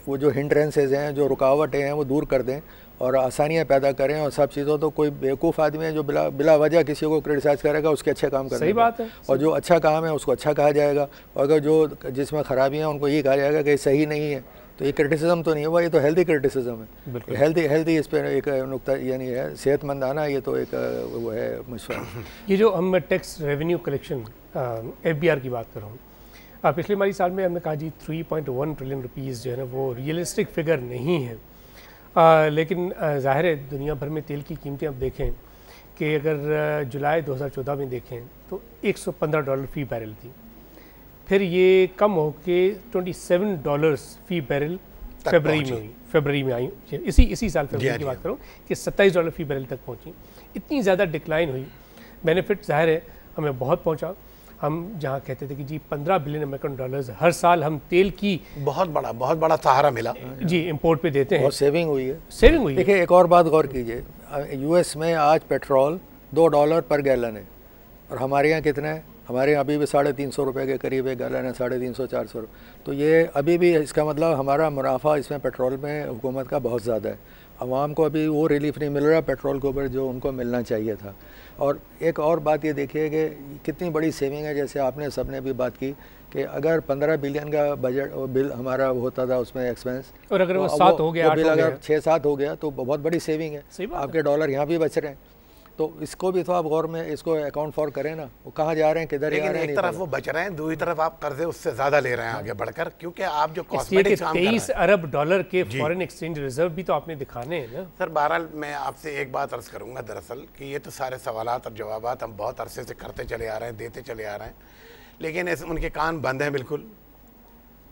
वो जो हिंड्रेंसेज हैं, जो रुकावटें हैं, वो दूर कर दें और आसानियाँ पैदा करें और सब चीज़ों, तो कोई बेवकूफ़ आदमी है जो बिला वजह किसी को क्रिटिसाइज़ करेगा उसके अच्छे काम करेगा। सही बात है। और जो अच्छा काम है उसको अच्छा कहा जाएगा, और अगर जो जिसमें ख़राबियाँ हैं उनको ये कहा जाएगा कि सही नहीं है। तो ये क्रिटिसिज्म तो नहीं हुआ, ये तो हेल्दी क्रिटिसिज्म है। हेल्दी इस पर एक नुक्ता यानी है सेहतमंद आना, ये तो एक वो है मशवरा। ये जो हम टैक्स रेवेन्यू कलेक्शन FBR की बात कर रहा हूँ, पिछले माली साल में हमने कहा जी 3.1 ट्रिलियन रुपीज़ जो है ना वो रियलिस्टिक फिगर नहीं है, लेकिन ज़ाहिर है दुनिया भर में तेल की कीमतें अब देखें कि अगर जुलाई 2014 में देखें तो $115 फ़ी बैरल थी, फिर ये कम होके $27 फ़ी बैरल फरवरी में आई, इसी साल फरवरी की बात करूँ कि $27 फ़ी बैरल तक पहुँची। इतनी ज़्यादा डिक्लाइन हुई, बेनिफिट ज़ाहिर है हमें बहुत पहुँचा। हम जहाँ कहते थे कि जी 15 बिलियन अमेरिकन डॉलर्स हर साल हम तेल की बहुत बड़ा सहारा मिला जी, इंपोर्ट पे देते हैं, बहुत सेविंग हुई है। देखिए एक और बात गौर कीजिए, US में आज पेट्रोल $2 पर गैलन है, और हमारे यहाँ कितना है? हमारे यहाँ अभी भी 350 रुपये के करीब एक गैलन है, 350-400 रुपये। तो ये अभी भी, इसका मतलब हमारा मुनाफा इसमें पेट्रोल में हुकूमत का बहुत ज़्यादा है। आवाम को अभी वो रिलीफ नहीं मिल रहा पेट्रोल के ऊपर जो उनको मिलना चाहिए था। और एक और बात ये देखिए कि कितनी बड़ी सेविंग है, जैसे आपने सबने भी बात की कि अगर 15 बिलियन का बजट बिल हमारा होता था उसमें एक्सपेंस, और अगर वो 7 हो गया, बिल अगर 6-7 हो गया तो बहुत बड़ी सेविंग है। आपके डॉलर यहाँ भी बच रहे हैं, तो इसको भी तो आप गौर में इसको अकाउंट फॉर करें ना, वो कहाँ जा रहे हैं, किधर जा रहे हैं। एक तरफ वो बच रहे हैं, दूसरी तरफ आप कर्जे उससे ज्यादा ले रहे हैं आगे बढ़कर, क्योंकि आप जो कॉस्मेटिक्स काम कर रहे हैं, 23 अरब डॉलर के फॉरेन एक्सचेंज रिजर्व भी तो आपने दिखाने हैं ना सर। बहरहाल मैं आपसे एक बात अर्ज करूंगा दरअसल कि ये तो सारे सवालात और जवाबात हम बहुत अरसे से करते चले आ रहे हैं, देते चले आ रहे हैं, लेकिन ऐसे उनके कान बंद हैं बिल्कुल।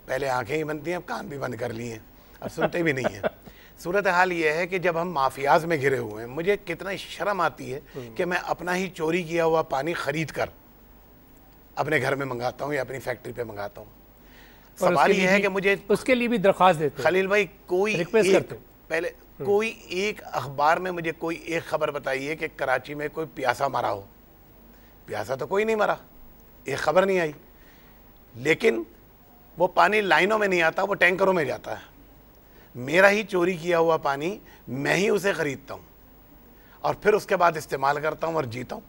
पहले आंखें ही बनती हैं, अब कान भी बंद कर लिए हैं, अब सुनते भी नहीं हैं। सूरत हाल ये है कि जब हम माफियाज में घिरे हुए हैं, मुझे कितना शर्म आती है कि मैं अपना ही चोरी किया हुआ पानी खरीद कर अपने घर में मंगाता हूँ या अपनी फैक्ट्री पे मंगाता हूँ। सवाल ये है कि मुझे उसके लिए भी दरख्वास्त देते हैं खलील भाई, कोई रिक्वेस्ट करते हैं पहले कोई एक अखबार में मुझे कोई एक खबर बताइए कि कराची में कोई प्यासा मरा हो। प्यासा तो कोई नहीं मरा, एक खबर नहीं आई। लेकिन वो पानी लाइनों में नहीं आता, वो टैंकरों में जाता है। मेरा ही चोरी किया हुआ पानी मैं ही उसे खरीदता हूँ और फिर उसके बाद इस्तेमाल करता हूँ और जीता हूँ।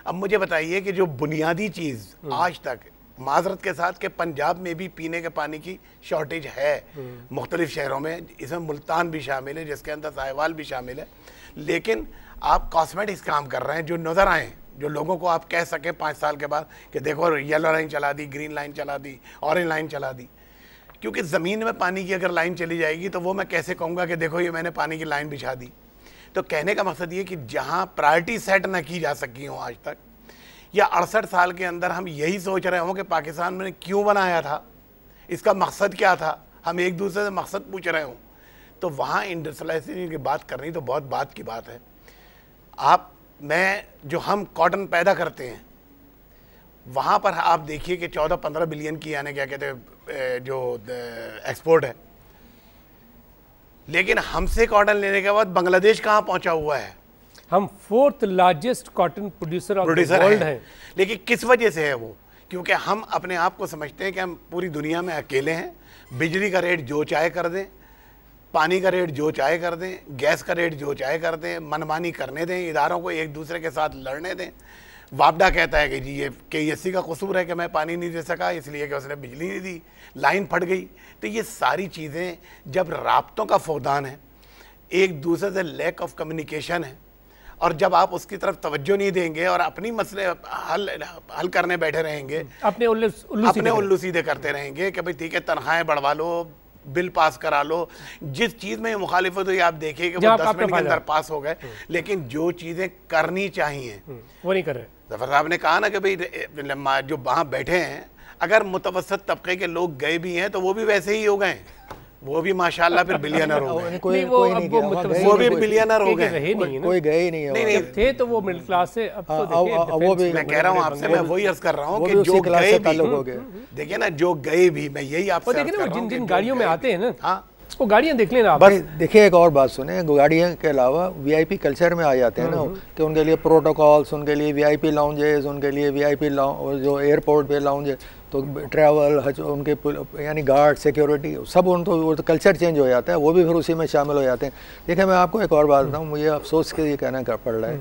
अब मुझे बताइए कि जो बुनियादी चीज़ आज तक, माजरत के साथ कि पंजाब में भी पीने के पानी की शॉर्टेज है मुख्तलिफ शहरों में, इसमें मुल्तान भी शामिल है जिसके अंदर साहिवाल भी शामिल है, लेकिन आप कॉस्मेटिक्स काम कर रहे हैं जो नज़र आए, जो लोगों को आप कह सकें 5 साल के बाद कि देखो येलो लाइन चला दी, ग्रीन लाइन चला दी, ऑरेंज लाइन चला दी। क्योंकि ज़मीन में पानी की अगर लाइन चली जाएगी तो वो मैं कैसे कहूँगा कि देखो ये मैंने पानी की लाइन बिछा दी। तो कहने का मकसद ये कि जहाँ प्रायोरिटी सेट ना की जा सकी हो आज तक, या 68 साल के अंदर हम यही सोच रहे हों कि पाकिस्तान में क्यों बनाया था, इसका मकसद क्या था, हम एक दूसरे से मकसद पूछ रहे हों, तो वहाँ इंडस्ट्रियलाइजेशन की बात करनी तो बहुत बात की बात है। जो हम कॉटन पैदा करते हैं वहाँ पर आप देखिए कि 14-15 बिलियन की यानी क्या कहते हैं जो एक्सपोर्ट है, लेकिन हमसे कॉटन लेने के बाद बांग्लादेश कहाँ पहुँचा हुआ है? हम 4th largest cotton producer of the world हैं। लेकिन किस वजह से है वो? क्योंकि हम अपने आप को समझते हैं कि हम पूरी दुनिया में अकेले हैं। बिजली का रेट जो चाहे कर दें, पानी का रेट जो चाहे कर दें, गैस का रेट जो चाहे कर दें, मनमानी करने दें, इदारों को एक दूसरे के साथ लड़ने दें। वापडा कहता है कि जी ये KESC का कसूर है कि मैं पानी नहीं दे सका इसलिए कि उसने बिजली नहीं दी, लाइन फट गई। तो ये सारी चीज़ें जब राब्तों का फुकदान है, एक दूसरे से लैक ऑफ कम्युनिकेशन है, और जब आप उसकी तरफ तवज्जो नहीं देंगे और अपनी मसले हल करने बैठे रहेंगे, अपने उल्लू सीधे करते रहेंगे कि भाई ठीक है तनख्वाहें बढ़वा लो, बिल पास करा लो, जिस चीज़ में मुखालिफत हुई आप देखिए कि वो 10 मिनट के अंदर पास हो गए, लेकिन जो चीज़ें करनी चाहिए वो नहीं कर रहे। जफर साहब ने कहा ना कि भाई जो वहाँ बैठे हैं अगर मुतवसत तबके के लोग गए भी हैं तो वो भी वैसे ही हो गए, वो भी माशाल्लाह फिर बिलियनर हो गए। वो भी बिलियनर हो गए, कोई गए ही नहीं है। नहीं थे तो वो मिडिल क्लास से, अब तो वो भी मैं कह रहा हूँ आपसे, मैं वही अर्ज कर रहा हूँ कि जो गए भी, देखिए ना जो गए भी, मैं यही आपसे अर्ज कर रहा हूँ जिन गाड़ियों में आते हैं ना, हाँ वो गाड़ियाँ देख लेना आप। बस देखिए एक और बात सुने, गाड़ियों के अलावा VIP कल्चर में आ जाते हैं ना कि उनके लिए प्रोटोकॉल्स, उनके लिए VIP लाउंजेस, उनके लिए VIP जो एयरपोर्ट पे लाउंज है, तो ट्रैवल उनके यानी गार्ड सिक्योरिटी सब वो तो कल्चर चेंज हो जाता है, वो भी फिर उसी में शामिल हो जाते हैं। देखिए मैं आपको एक और बात बताऊँ, मुझे अफसोस के ये कहना पड़ रहा है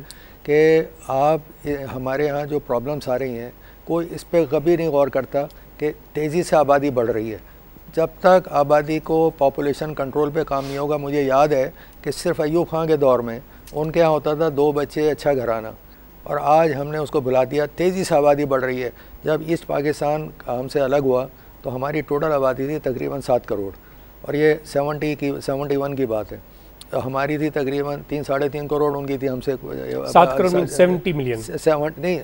कि आप हमारे यहाँ जो प्रॉब्लम्स आ रही हैं कोई इस पर कभी नहीं गौर करता कि तेज़ी से आबादी बढ़ रही है। जब तक आबादी को पॉपुलेशन कंट्रोल पे काम नहीं होगा, मुझे याद है कि सिर्फ अयूब खां के दौर में उनके यहाँ होता था 2 बच्चे अच्छा घराना, और आज हमने उसको भुला दिया। तेज़ी से आबादी बढ़ रही है। जब ईस्ट पाकिस्तान हमसे अलग हुआ तो हमारी टोटल आबादी थी तकरीबन 7 करोड़, और ये 71 की बात है। तो हमारी थी तकरीबन 3-3.5 करोड़, उनकी थी हमसे 7 करोड़ 70 मिलियन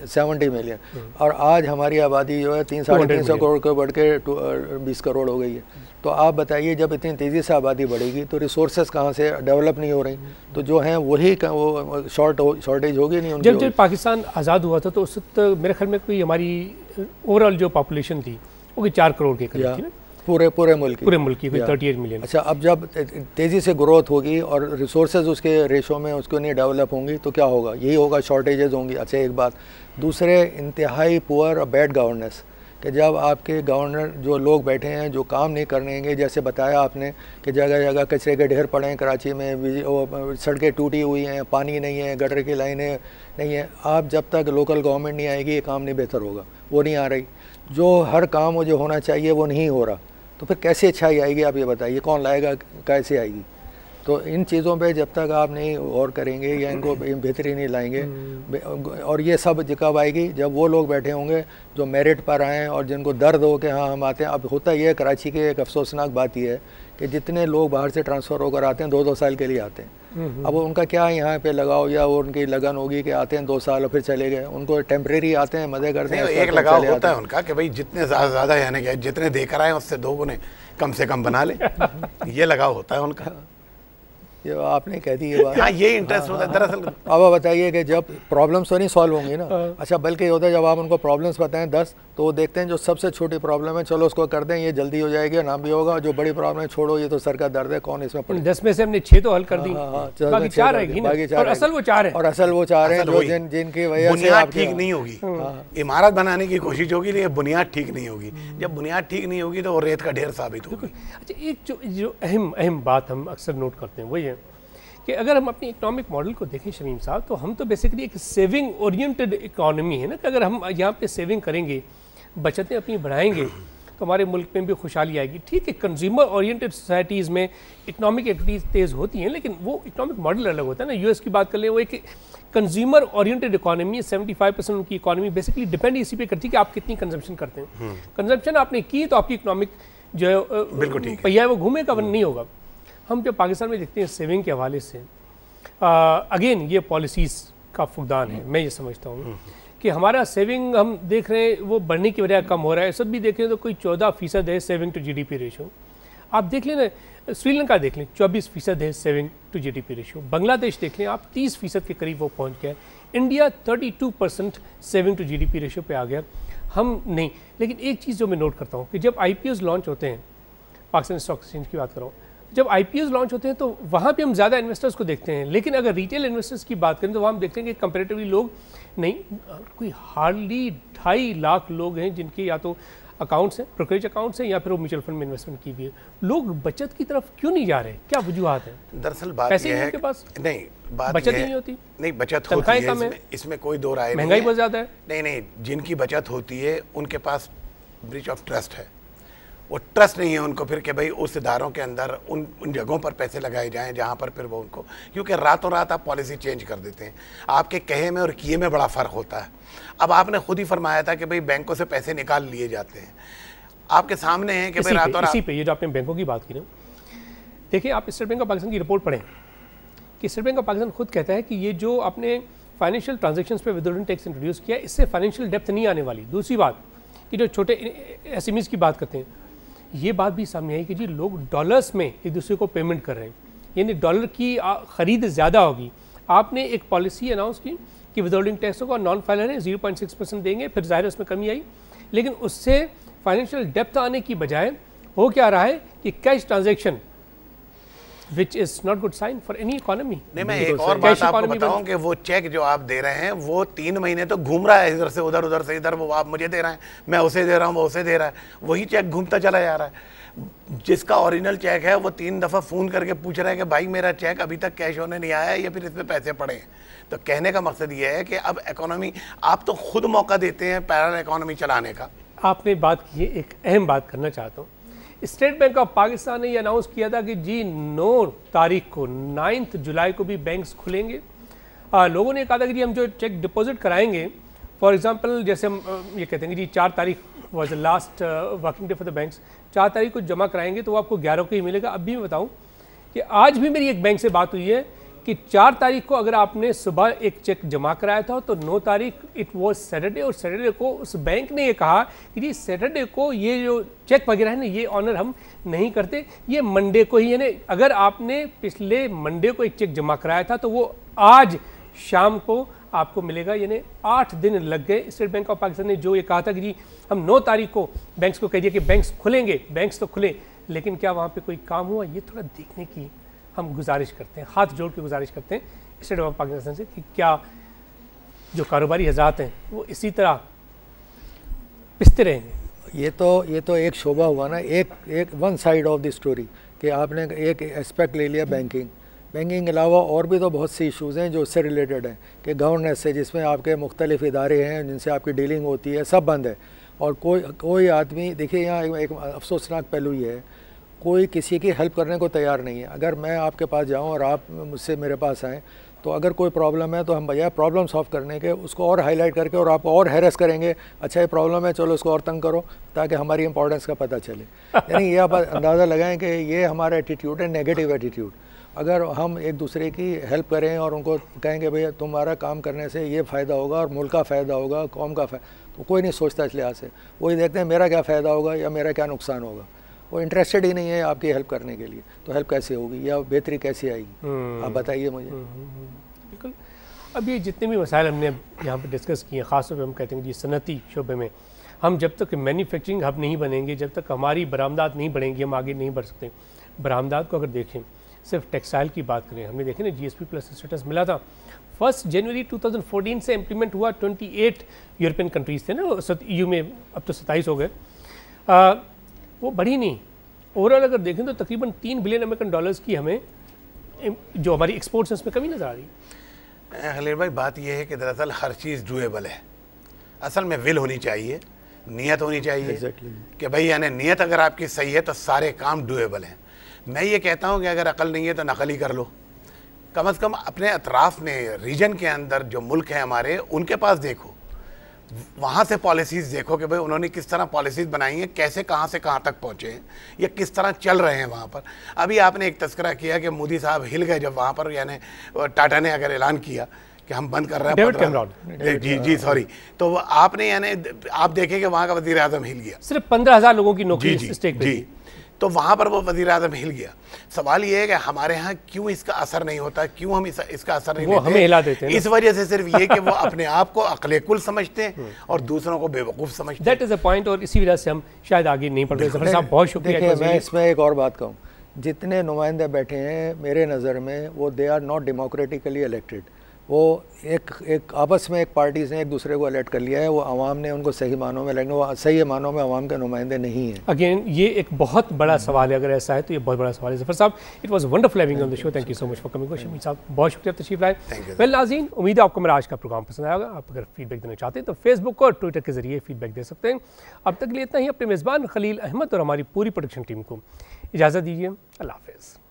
70 मिलियन। और आज हमारी आबादी जो है 300-350 करोड़ को बढ़ के 20 करोड़ हो गई है। तो आप बताइए जब इतनी तेज़ी से आबादी बढ़ेगी तो रिसोर्सेज कहाँ से डेवलप नहीं हो रही, तो जो हैं वही वो शॉर्टेज होगी नहीं उनकी। जब पाकिस्तान आज़ाद हुआ था तो उस वक्त मेरे ख्याल में कोई हमारी ओवरऑल जो पॉपुलेशन थी वो 4 करोड़ के करीब थी ना, पूरे मुल्क की 38 मिलियन। अच्छा, अब जब तेज़ी से ग्रोथ होगी और रिसोर्सेज उसके रेशो में उसको नहीं डेवलप होंगी तो क्या होगा? यही होगा, शॉर्टेजेस होंगी। अच्छा एक बात, दूसरे इंतहाई पुअर और बैड गवर्नेंस, कि जब आपके गवर्नर जो लोग बैठे हैं जो काम नहीं करेंगे, जैसे बताया आपने कि जगह जगह कचरे के ढेर पड़े हैं कराची में, सड़कें टूटी हुई हैं, पानी नहीं है, गटर की लाइनें नहीं है। आप जब तक लोकल गवर्नमेंट नहीं आएगी ये काम नहीं बेहतर होगा, वो नहीं आ रही। जो हर काम वो जो होना चाहिए वो नहीं हो रहा, तो फिर कैसे अच्छाई आएगी? आप ये बताइए, कौन लाएगा, कैसे आएगी? तो इन चीज़ों पे जब तक आप नहीं गौर करेंगे या इनको बेहतरी नहीं लाएंगे, और ये सब कब आएगी? जब वो लोग बैठे होंगे जो मेरिट पर आएँ और जिनको दर्द हो कि हाँ हम आते हैं। अब होता ये है, कराची के एक अफसोसनाक बात ये है कि जितने लोग बाहर से ट्रांसफ़र होकर आते हैं 2-2 साल के लिए आते हैं। अब उनका क्या यहाँ पे लगाओ या वो उनकी लगन होगी कि आते हैं 2 साल और फिर चले गए, उनको टेम्परेरी आते हैं, मज़े करते हैं। एक लगाव होता है उनका कि भाई जितने ज़्यादा यानी कि जितने देकर आए उससे 2 गुने कम से कम बना ले, ये लगाव होता है उनका। ये आपने कह दी ये बात। हाँ, ये इंटरेस्ट होता है दरअसल। अब आप बताइए कि जब प्रॉब्लम्स तो नहीं सॉल्व होंगी ना। अच्छा, बल्कि होता है जब आप उनको प्रॉब्लम्स बताएं 10 तो वो देखते हैं जो सबसे छोटी प्रॉब्लम है चलो उसको कर दें, ये जल्दी हो जाएगी, नाम भी होगा। जो बड़ी प्रॉब्लम है छोड़ो, ये तो सर का दर्द है, कौन इसमें पड़े। 10 में से हमने 6 तो हल कर दी, बाकी 4 रहेगी ना, और असल वो 4 है। और असल वो 4 हैं जो जिनकी वजह से बुनियाद ठीक नहीं होगी। इमारत बनाने की कोशिश होगी लेकिन बुनियाद ठीक नहीं होगी। जब बुनियाद ठीक नहीं होगी तो वो रेत का ढेर साबित होगी। अच्छा, एक जो अहम बात हम अक्सर नोट करते हैं वो ये कि अगर हम अपनी इकोनॉमिक मॉडल को देखें शमीम साहब, तो हम तो बेसिकली एक सेविंग ओरिएंटेड इकोनॉमी है ना, कि अगर हम यहाँ पे सेविंग करेंगे, बचतें अपनी बढ़ाएंगे तो हमारे मुल्क में भी खुशहाली आएगी। ठीक है, कंज्यूमर ओरिएंटेड सोसाइटीज़ में इकोनॉमिक एक्टिविटीज़ तेज़ होती हैं, लेकिन वो इकोनॉमिक मॉडल अलग होता है ना। US की बात कर लें, वो एक कंज्यूमर ओरिएंटेड इकोनॉमी, 75% उनकी इकोनॉमी बेसिकली डिपेंड इसी पे करती है कि आप कितनी कंजम्पशन करते हैं। कंजम्पशन आपने की तो आपकी इकोनॉमिक जो पहिया है वो घूमेगा, वन नहीं होगा। हम जब पाकिस्तान में देखते हैं सेविंग के हवाले से, अगेन ये पॉलिसीज़ का फुकदान है। मैं ये समझता हूँ कि हमारा सेविंग हम देख रहे हैं वो बढ़ने की वजह कम हो रहा है। सब भी देखें तो कोई 14% है सेविंग टू GDP रेशो। आप देख लेना श्रीलंका देख लें 24% है saving to GDP ratio. Bangladesh देख लें आप 30% के करीब वो पहुंच गया। India 32% saving to GDP ratio पे आ गया, हम नहीं। लेकिन एक चीज़ जो मैं नोट करता हूँ कि जब आईपीओज लॉन्च होते हैं, पाकिस्तान स्टॉक एक्सचेंज की बात कर रहा हूँ, जब आईपीओज लॉन्च होते हैं तो वहाँ पे हम ज़्यादा इन्वेस्टर्स को देखते हैं। लेकिन अगर रिटेल इन्वेस्टर्स की बात करें तो वहाँ हम देखते हैं कि कंपेरेटिवली लोग नहीं, कोई हार्डली 2.5 लाख लोग हैं जिनके या तो अकाउंट्स हैं, ब्रोकरेज अकाउंट्स हैं, या फिर वो म्यूचुअल फंड में इन्वेस्टमेंट की हुई है। लोग बचत की तरफ क्यों नहीं जा रहे, क्या वजूहत है? दरअसल बात पैसे यह नहीं है उनके पास, नहीं, बात बचत है, ही नहीं होती, नहीं बचत तनख्वाहें होती कम है, है, इसमें कोई दो राय नहीं, महंगाई बहुत ज़्यादा है। नहीं, जिनकी बचत होती है उनके पास ब्रीच ऑफ ट्रस्ट है। वो ट्रस्ट नहीं है उनको फिर कि भाई उस इदारों के अंदर उन जगहों पर पैसे लगाए जाएं जहां पर फिर वो उनको, क्योंकि रातों रात आप पॉलिसी चेंज कर देते हैं, आपके कहे में और किए में बड़ा फ़र्क होता है। अब आपने खुद ही फरमाया था कि भाई बैंकों से पैसे निकाल लिए जाते हैं, आपके सामने है कि भाई रातों रात। इसी पे ये जो आपने बैंकों की बात की ना, देखिए आप स्टेट बैंक ऑफ पाकिस्तान की रिपोर्ट पढ़ें कि स्टेट बैंक ऑफ पाकिस्तान खुद कहता है कि ये जो आपने फाइनेंशियल ट्रांजैक्शंस पे विथहोल्डिंग टैक्स इंट्रोड्यूस किया, इससे फाइनेंशियल डेप्थ नहीं आने वाली। दूसरी बात कि जो छोटे एसएमईज की बात करते हैं, ये बात भी सामने आई कि जी लोग डॉलर्स में एक दूसरे को पेमेंट कर रहे हैं, यानी डॉलर की ख़रीद ज़्यादा होगी। आपने एक पॉलिसी अनाउंस की कि विथहोल्डिंग टैक्स को नॉन फाइलर है 0.6% देंगे, फिर ज़ाहिर उसमें कमी आई, लेकिन उससे फाइनेंशियल डेप्थ आने की बजाय हो क्या रहा है कि cash transaction which is not good sign for any economy. नहीं, मैं एक और बात आपको बताऊं कि वो चेक जो आप दे रहे हैं वो 3 महीने तो घूम रहा है, इधर से उधर, उधर से इधर, वो आप मुझे दे रहे हैं, मैं उसे दे रहा हूं, वो उसे दे रहा है, वही चेक घूमता चला जा रहा है। जिसका ओरिजिनल चेक है वो 3 दफ़ा फ़ोन करके पूछ रहा है कि भाई मेरा चेक अभी तक कैश होने नहीं आया है या फिर इसमें पैसे पड़े हैं। तो कहने का मकसद ये है कि अब इकोनॉमी, आप तो खुद मौका देते हैं पैरेलल इकोनॉमी चलाने का। आपने बात की है, एक अहम बात करना चाहता हूँ। स्टेट बैंक ऑफ पाकिस्तान ने ये अनाउंस किया था कि जी 9 तारीख को 9 जुलाई को भी बैंक्स खुलेंगे। लोगों ने कहा था कि जी हम जो चेक डिपॉजिट कराएंगे, फॉर एग्जांपल जैसे हम ये कहते हैं कि जी 4 तारीख was the last working day for the banks, 4 तारीख को जमा कराएंगे तो वो आपको 11 को ही मिलेगा। अब भी मैं बताऊँ कि आज भी मेरी एक बैंक से बात हुई है कि 4 तारीख को अगर आपने सुबह एक चेक जमा कराया था तो 9 तारीख इट वाज सैटरडे, और सैटरडे को उस बैंक ने ये कहा कि जी सैटरडे को ये जो चेक वगैरह है ना ये ऑनर हम नहीं करते, ये मंडे को ही, यानी अगर आपने पिछले मंडे को एक चेक जमा कराया था तो वो आज शाम को आपको मिलेगा। यानी 8 दिन लग गए। स्टेट बैंक ऑफ पाकिस्तान ने जो ये कहा था कि जी हम 9 तारीख को बैंक्स को कह दिया कि बैंक्स खुलेंगे, बैंक्स तो खुले, लेकिन क्या वहाँ पर कोई काम हुआ, ये थोड़ा देखने की हम गुजारिश करते हैं, हाथ जोड़ के गुजारिश करते हैं स्टेट बैंक ऑफ पाकिस्तान से कि क्या जो कारोबारी हज़रात हैं वो इसी तरह पिसते रहेंगे। ये तो एक शोभा हुआ ना, एक one side of the story कि आपने एक एस्पेक्ट ले लिया बैंकिंग के अलावा और भी तो बहुत सी इश्यूज़ हैं जो उससे रिलेटेड हैं कि गवर्नेंस से, जिसमें आपके मुख्तलिफ इदारे हैं जिनसे आपकी डीलिंग होती है, सब बंद है। और कोई आदमी, देखिए यहाँ एक अफसोसनाक पहलू ये है, कोई किसी की हेल्प करने को तैयार नहीं है। अगर मैं आपके पास जाऊं और आप मुझसे मेरे पास आएँ तो अगर कोई प्रॉब्लम है तो हम बजाय प्रॉब्लम सॉल्व करने के उसको और हाईलाइट करके और आपको और हैरेस करेंगे, अच्छा ये प्रॉब्लम है चलो उसको और तंग करो ताकि हमारी इंपॉर्टेंस का पता चले। यानी ये आप अंदाज़ा लगाएं कि ये हमारा एटीट्यूड है, नेगेटिव एटीट्यूड। अगर हम एक दूसरे की हेल्प करें और उनको कहेंगे भैया तुम्हारा काम करने से ये फ़ायदा होगा और मुल्क का फ़ायदा होगा, कौम का फ़ायदा, तो कोई नहीं सोचता इस लिहाज से। वही देखते हैं मेरा क्या फ़ायदा होगा या मेरा क्या नुकसान होगा, वो इंटरेस्टेड ही नहीं है आपकी हेल्प करने के लिए। तो हेल्प कैसे होगी या बेहतरी कैसे आएगी, आप बताइए मुझे। बिल्कुल। अब ये जितने भी मसाइल हमने यहाँ पर डिस्कस किए, ख़ासतौर पर हम कहते हैं कि सनती शोबे में हम जब तक मैन्युफैक्चरिंग हब नहीं बनेंगे, जब तक हमारी बरामदात नहीं बढ़ेंगी, हम आगे नहीं बढ़ सकते। बरामदात को अगर देखें, सिर्फ टेक्सटाइल की बात करें, हमने देखें ना GSP प्लस स्टेटस मिला था 1 जनवरी 2014 से इम्प्लीमेंट हुआ। 28 यूरोपियन कंट्रीज़ थे ना EU में, अब तो 27 हो गए। वो बढ़ी नहीं। ओवरऑल अगर देखें तो तकरीबन 3 बिलियन अमेरिकन डॉलर्स की हमें जो हमारी एक्सपोर्ट्स हैं उसमें कमी नज़र आ रही है। खलील भाई बात यह है कि दरअसल हर चीज़ डूएबल है। असल में विल होनी चाहिए, नीयत होनी चाहिए कि भाई यानी नीयत अगर आपकी सही है तो सारे काम डूएबल हैं। मैं ये कहता हूँ कि अगर अकल नहीं है तो नकल ही कर लो। कम से कम अपने अतराफ़ में, रीजन के अंदर जो मुल्क हैं हमारे, उनके पास देखो, वहाँ से पॉलिसीज़ देखो कि भाई उन्होंने किस तरह पॉलिसीज़ बनाई हैं, कैसे कहाँ से कहाँ तक पहुँचे हैं, या किस तरह चल रहे हैं वहाँ पर। अभी आपने एक तस्करा किया कि मोदी साहब हिल गए जब वहाँ पर, यानी टाटा ने अगर ऐलान किया कि हम बंद कर रहे हैं, डेविड कैमरॉन, जी सॉरी, तो आपने यानी आप देखें कि वहाँ का वज़ीर आज़म हिल गया। सिर्फ 15,000 लोगों की नौकरी स्टेक पे। तो वहाँ पर वो वज़ीर आज़म हिल गया। सवाल ये है कि हमारे यहाँ क्यों इसका असर नहीं होता, क्यों हम इसका असर नहीं वो हमें हिला देते हैं। इस वजह से सिर्फ ये कि वो अपने आप को अक्ल-ए-कुल समझते हैं और दूसरों को बेवकूफ़ समझते हैं। दैट इज़ अ पॉइंट, और इसी वजह से हम शायद आगे नहीं बढ़ रहे। ज़फ़र साहब बहुत शुक्रिया। देखिए, मैं इसमें एक और बात कहूँ, जितने नुमाइंदे बैठे हैं मेरे नज़र में वो they are not democratically elected. वो एक आपस में एक पार्टीज ने एक दूसरे को इलेक्ट कर लिया है, वो आवाम ने उनको सही मानों में, लेकिन वो सही मानों में आवाम के नुमाइंदे नहीं हैं। अगेन ये एक बहुत बड़ा सवाल है, अगर ऐसा है तो ये बहुत बड़ा सवाल है। ज़फ़र साहब, it was wonderful having on the show, thank you so much for coming. Shamim साहब बहुत शुक्रिया तशरीफ लाए। वेल नाज़रीन, उम्मीद है आपको मेरा आज का प्रोग्राम पसंद आएगा। आप अगर फीडबैक देना चाहते हैं तो फेसबुक और ट्विटर के जरिए फीडबैक दे सकते हैं। अब तक के लिए इतना ही। अपने मेज़बान खलील अहमद और हमारी पूरी प्रोडक्शन टीम को इजाज़त दीजिए। अल्लाह हाफ़िज़।